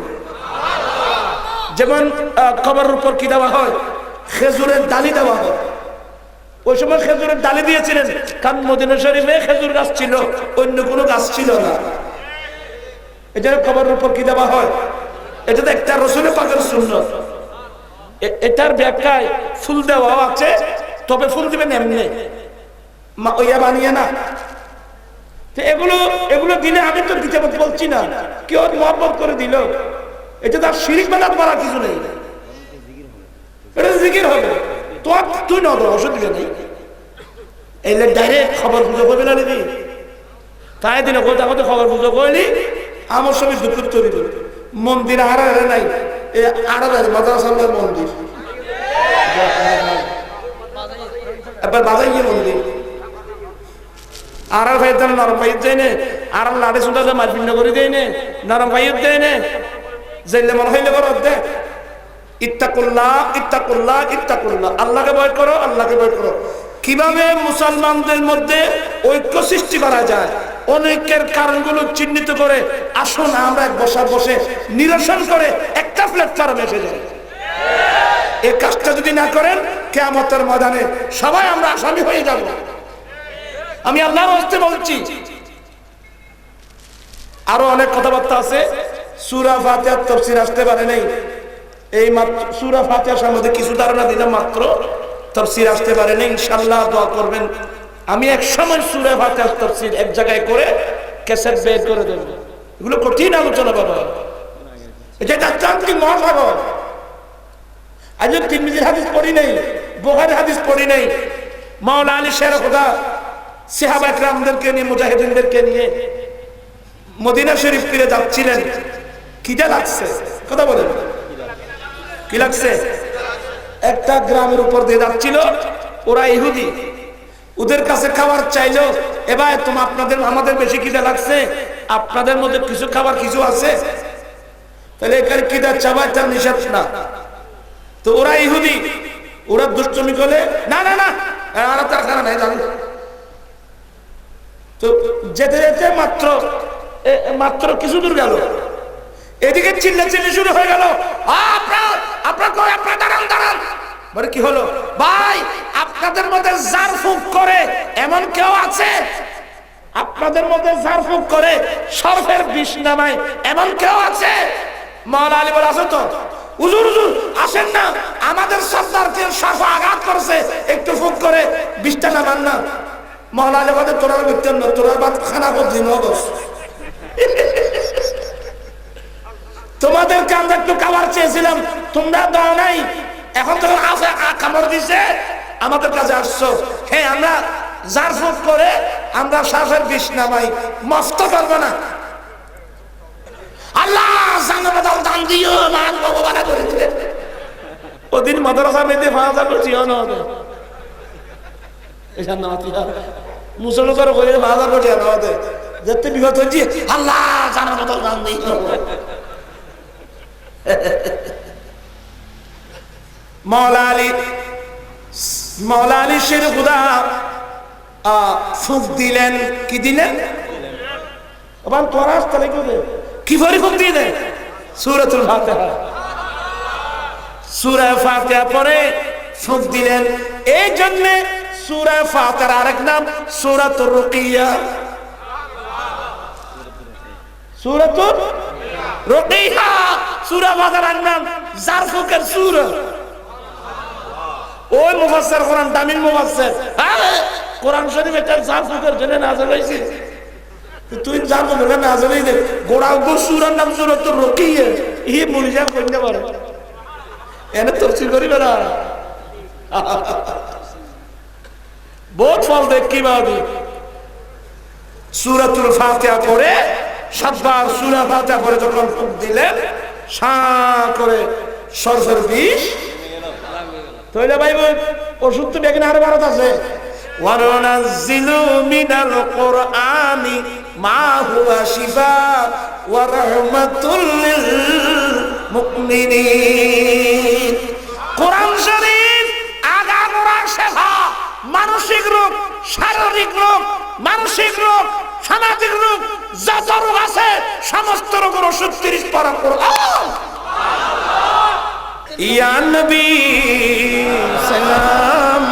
যেমন কবরের উপর কি দেওয়া হয়? খেজুরের ডালি দেওয়া হয়। ওই সময় খেজুরের ডালি দিয়েছিলেন কারণ মদিনা শরীফে খেজুর গাছ ছিল, অন্য কোনো গাছ ছিল না। এটা কবরের উপর কি দেওয়া হয়? এটা তো একটা রাসূলের পাকের সুন্নাত। এটার ব্যাখ্যায় ফুল দেওয়া আছে, তবে ফুল দিবেন এমনি ওইয়া বানিয়ে না। এগুলো এগুলো দিলে আমি তো দিতে বলছি না, কেউ মহব্বত করে দিল, এটা তার শিরিক বানাতে পারার কিছু নেই। এটা জিকির হবে, তোমার তুই না অসুবিধা নেই। এলে ডাইরেক্ট খবর পুজো করবে না দিদি, তাই দিনে কোথাও খবর পুজো করলি আমার সবই দুপুর তৈরি মন্দির আড়ারে নাই আড়ারে মাদ্রাসার মন্দির এবার বাজাই গিয়ে মন্দির আর ভাই নরম ভাই দেয় নে আর লাড়ে সুন্দর মারপিণ্ড করে দেয় নে নরম ভাই দেয় নে যাইলে মনে হইলে বড় দে ইত্তাকুল্লাহ ইত্তাকুল্লাহ ইত্তাকুল্লাহ আল্লাহকে ভয় করো আল্লাহকে ভয় করো কিভাবে মুসলমানদের মধ্যে ঐক্য সৃষ্টি করা যায় অনেকের কারণগুলো চিহ্নিত করে আসুন আমরা এক বসে নিরসন করে একটা প্ল্যাটফর্মে এসে যাই এই কাজটা যদি না করেন কিয়ামতের ময়দানে সবাই আমরা আসামি হয়ে যাব আমি আল্লাহর হস্তে বলছি আরো অনেক কথাবার্তা আছে সূরা ফাতিহার তাফসীর আসতে পারে নাই এই মাত্র সূরা ফাতিহার সম্বন্ধে কিছু ধারণা দিলাম মাত্র তাফসীর আসতে পারে নাই ইনশাআল্লাহ দোয়া করবেন আমি এক সময় সূরা ফাতিহার তাফসীর এক জায়গায় করে ক্যাসেট বের করে দেব এগুলো কঠিন আলোচনা বাবা এটা তাত্ত্বিক মহাসাগর আজ তিরমিজির হাদিস পড়ি নাই বুখারীর হাদিস পড়ি নাই মাওলানা আলী শের খোদা সাহাবা একরামদেরকে নিয়ে মুজাহিদিনদেরকে নিয়ে মদিনা শরীফ ফিরে যাচ্ছিলেন কিটা লাগছে কথা বলেন কি লাগছে একটা গ্রামের উপর দিয়ে যাচ্ছিল ওরা ইহুদি ওদের কাছে খাবার চাইলো এবার তোমার আপনাদের আমাদের বেশি খিদা লাগছে আপনাদের মধ্যে কিছু খাবার কিছু আছে তাহলে এখানে খিদা চাবাই তার নিষেধ না তো ওরা ইহুদি ওরা দুষ্টমি করলে না না না আর তার খানা নাই জানি তো যেতে যেতে মাত্র কিছু দূর গেল এদিকে চিল্লাচিল্লি শুরু হয়ে গেল আপনার দাঁড়ান বলে কি হলো ভাই আপনাদের মধ্যে জারফুক করে এমন কেউ আছে আপনাদের মধ্যে জারফুক করে সর্ফের বিষ নামায় এমন কেউ আছে মাওলানা আলী বলে আছে তো হুজুর আসেন না আমাদের সর্দারকে সর্ফ আঘাত করছে একটু ফুক করে বিষটা নামান না মাওলানা আলী বলে তোরা মিথ্যেন না তোরা বাদ খানা করছি নগস তোমাদেরকে আমরা একটু খাবার চেয়েছিলাম তোমরা দাও নাই এখন তো খাবার দিছে আমাদের কাছে আসছো হ্যাঁ আমরা জারফুক করে আমরা শ্বাসের বিষ নামাই মস্ত পারবো না আল্লাহ জানাবাদাল দান দিও মান ভগবান করে দিলে ওদিন মাদ্রাসা মেয়েদের ফাঁসা করছি অনহতে এখান নামাতি মুসলমান করে ফাঁসা করছি অনহতে যেতে বিপদ হচ্ছে আল্লাহ জানাবাদাল দান দিও মাওলানা আলী শের খুদা ফুঁক দিলেন কি দিলেন আবার তোরা আসতে কি করে ফুঁক দিয়ে দেয় সূরাতুল ফাতিহা সূরা ফাতিহা পরে ফুঁক দিলেন এই জন্য সূরা ফাতিহার আরেক নাম সূরাতুর রুকিয়া সূরাতুর রুকিয়া সূরা ফাতিহার নাম জারফুকের সূরা ওই মুফাসসির কোরআন তামিল মুফাসসির আরে কোরআন শরীফ এটা জারফুকের জন্য নাযিল হইছে তুই জানো না নাযিল হইছে গোড়া সূরার নাম সূরাতুর রুকিয়া এই মুলিজা কইতে পারে এনে তাফসীর করিবে না বহুত ফল দেখ কি বাদি সূরাতুল ফাতিহা পড়ে সাতবার সূরা ফাতিহা পড়ে যখন ফুঁক দিলেন সা করে সরসর বিষ তইলে ভাই ওষুধ তো দেখেন আরো ভারত আছে ওয়ানাজ্জিলু মিনাল কুরআনি মা হুয়া শিফা ওয়া রাহমাতুল লিল মুমিনিন কোরআন শরীফ আগাগোড়া শিফা মানসিক রোগ শারীরিক রোগ মানসিক রোগ সামাজিক রোগ যত রোগ আছে সমস্ত রোগের ওষুধ 30 পারা কোরআন ইয়া নবী সালাম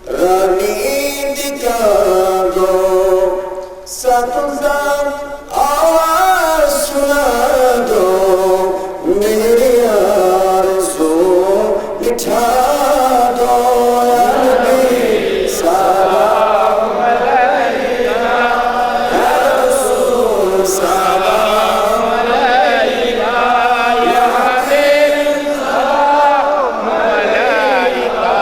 Rabbana सतुदार आवाज सुना दो मेरी आरज़ू मिठा दो या नबी सलाम अलैका या रसूल सलाम अलैका या हबीब सलाम अलैका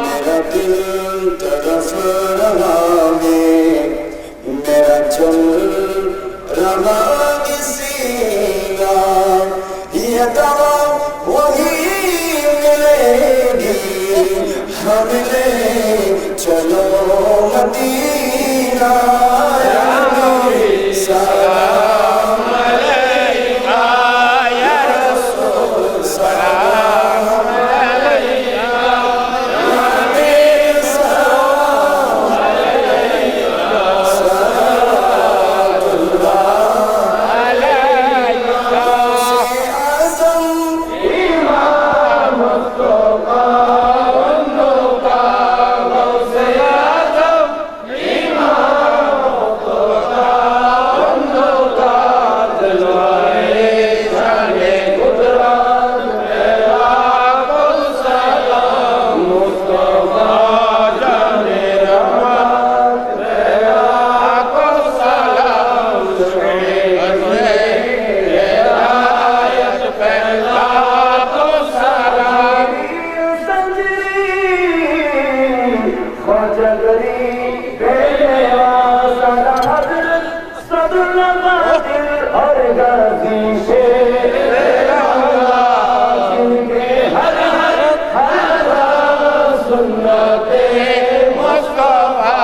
मेरा दिल तरफ रहा है मेरा चल रहा सीना ये दवा वही मिलेगी हमने चलो मदीना या नबी सलाम अलैका या रसूल सलाम अलैका या हबीब सलाम अलैका सलावतुल्लाह अलैका से आज़म इमाम मुस्तफा बंदों का गौसे आज़म इमाम मुस्तफा बंदों का जलवाए शाने कुदरत मेरा को सलाम मुस्तफा जाने रहमत मेरा को सलाम हिदायत पहला को सलाम ख्वाजा गरीब बेनवाज़ हज़रत सदुल्लादिल और गाज़ी शेर अल्लाह जिनके हर सुन्नते मुस्तफा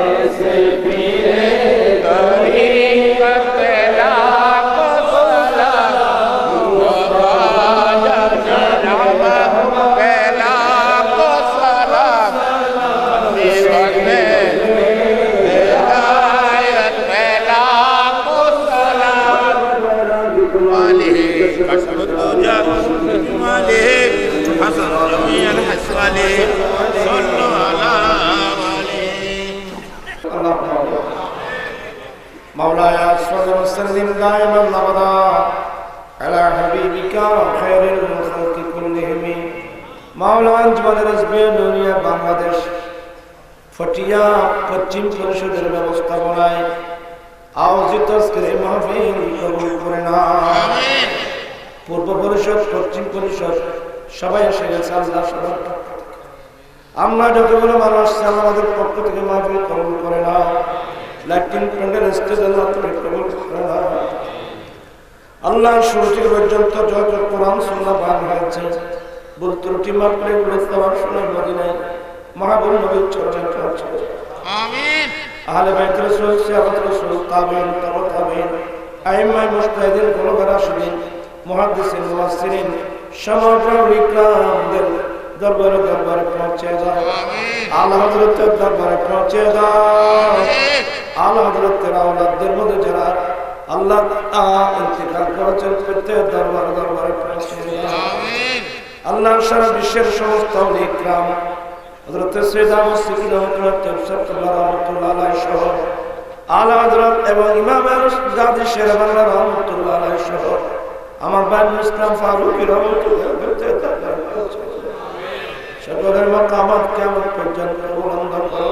ऐसे पीरे तरीक़त लाखों सलाम ख्वाजा रहमत पहला को सलाम इस वक्त में हिदायत पहला को सलाम मालिक असदुजा मालिक हसन जमील हसवाले सल्लु अला مولاي صل وسلم دائما ابدا على حبيبك خير الخلق كلهم মাওলানা আঞ্জুমান রাজবিয়া দুনিয়া বাংলাদেশ ফটিয়া পশ্চিম পরিষদের ব্যবস্থাপনায় আয়োজিত আজকের এই মাহফিল কবুল করে না আমিন। পূর্ব পরিষদ পশ্চিম পরিষদ সবাই এসে গেছে আল্লাহ সবার আমরা যতগুলো মানুষ আছি আমাদের পক্ষ থেকে মাহফিল কবুল করে না ল্যাটিন প্যান্ডেল স্টেজ আল্লাহ তুমি কবুল করে না আল্লাহ শুরু থেকে পর্যন্ত যত কোরআন সুন্নাহ বান হয়েছে ভুল ত্রুটি মাফ করে গুণস্তবার শুনে মদিনায় মহাবুল নবীর চর্চা চর্চা আমিন আহলে বাইত রাসূল সাহাবাত রাসূল তাবিঈন তাবা তাবিঈন আইম্মায়ে মুজতাহিদিন খোলাফায়ে রাশিদিন মুহাদ্দিসিন মুফাসসিরিন সমগ্র ইকরামদের দরবারে দরবারে পৌঁছে দাও আলা হযরতের দরবারে পৌঁছে দাও আলা হযরতের আওলাদদের মধ্যে যারা আল্লাহ ইন্তিকাল করেছেন প্রত্যেক দরবারে দরবারে পৌঁছে দাও আল্লাহ সারা বিশ্বের সমস্ত আউলিয়া ইকরাম হযরত সৈয়দ আহমদ সিদ্দিক রহমাতুল্লাহ আলাইহি সহ আলা হযরত এবং ইমাম আল-গাজী শের বাংলা রহমাতুল্লাহ আলাইহি সহ আমার ভাই ইসলাম ফারুকী রহমাতুল্লাহ সকলের মাকামাত কিয়ামত পর্যন্ত বুলন্দ করো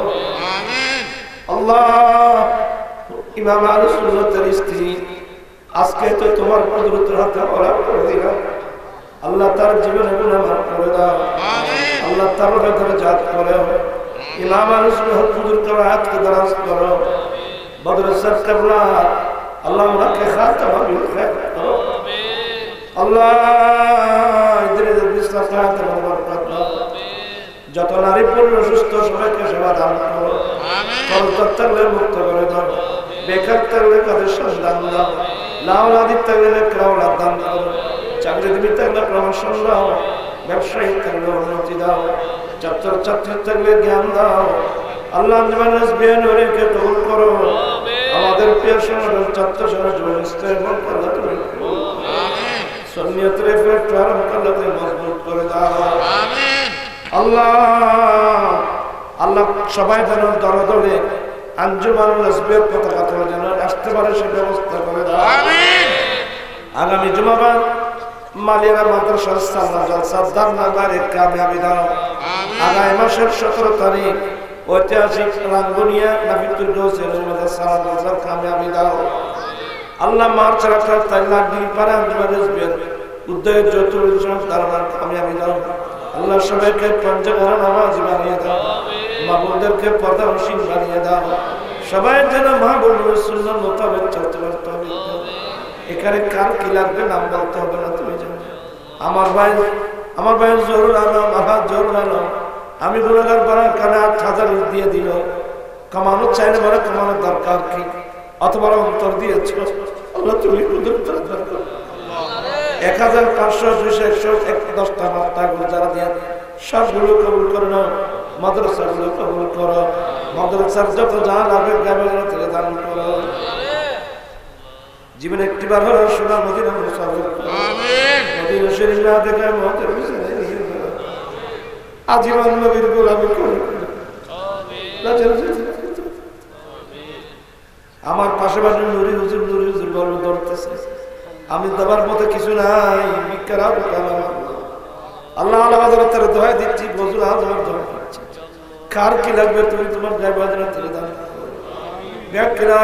আমিন। আল্লাহ ইমাম আহলে সুন্নাতের স্ত্রী আজকে তো তোমার কুদরতের হাতে ওরা করে দিলা আল্লাহ তার জীবনে গুনাহ মাফ করে দাও আমিন। আল্লাহ তার ভেতরে জাত করো ইমাম আহলে সুন্নাত কুদরতের হাতকে দরাজ করো বদর সর কিবলা আল্লাহ ওনাকে খাতামা বিল খায়র করো আমিন। আল্লাহ ইদ্রিস বিসলাত খাতামা বরকত দাও যত নারী পুরুষ সুস্থ সবাইকে সেবা দান করো কর্জ থাকলে মুক্ত করে দাও বেকার থাকলে কাদের সন্ধান দাও লাউলাদি থাকলে নেকরাউলাদ দান করো চাকরিজীবী থাকলে প্রমোশন দাও ব্যবসায়ী থাকলে উন্নতি দাও ছাত্র ছাত্রী থাকলে জ্ঞান দাও আল্লাহ কে কবুল করো আমাদের প্রিয় সমাজের ছাত্র সমাজ সুন্নিয়তের প্ল্যাটফর্ম আল্লাহ মজবুত করে দাও আল্লাহ আল্লাহ সবাই যেন দলে দলে আঞ্জুমানুল আসবিয়ার পতাকা তোলা যেন আসতে পারে সে ব্যবস্থা করে দাও। আমিন। আগামী জুমাবার মালিয়ারা মাদ্রাসার সালনা জলসা দারনাগারে কামিয়াবি দাও। আগামী মাসের 17 তারিখ ঐতিহাসিক রাঙ্গুনিয়া নাফিতুল গৌসের মাদ্রাসার জলসার কামিয়াবি দাও। আল্লাহ মার্চ রাখার তাইলা দিন পারে আঞ্জুমানুল আসবিয়ার উদ্যোগের যৌতুল দারনার কামিয়াবি দাও। আল্লাহ সবাইকে পঞ্চগড় নামাজ বানিয়ে দাও, মাহবুবদেরকে পর্দা নশীন বানিয়ে দাও। সবাই যেন মাহবুবের সুন্নাত মোতাবেক চলতে পারতে হবে। এখানে কার কি লাগবে নাম বলতে হবে না, তুমি জানো। আমার ভাই জরুর আলম, আহাদ জরুর আলম, আমি গুণাগার বাড়ার কানে 8,000 দিয়ে দিল। কমানোর চাইলে বলে কমানোর দরকার কি? অত বড় অন্তর দিয়েছ আল্লাহ, তুমি 1,500 200 100 10টা মাত্রাগুলো যারা দিয়ে সবগুলো কবুল করে নাও। মাদ্রাসাগুলো কবুল করো, মাদ্রাসার যত যা লাগবে গ্রামে থেকে দান করো। জীবনে একটিবার হলো সোনা মদিনা মুসাফির মদিনা শরীফ না দেখে মতের বিছানায় নিয়ে গেল। আজীবন নবীর গোলামি করে আমার পাশাপাশি নুরি হুজুর গর্ব ধরতেছে। আমি দেবার মতো কিছু নাই, ভিক্ষার আল্লাহ আল্লাহ তার দোয়া দিচ্ছি, বজুর আজমের দোয়া দিচ্ছি। কার কি লাগবে তুমি তোমার গায়ে বাজারে তুলে দাও। ব্যাগ কিনা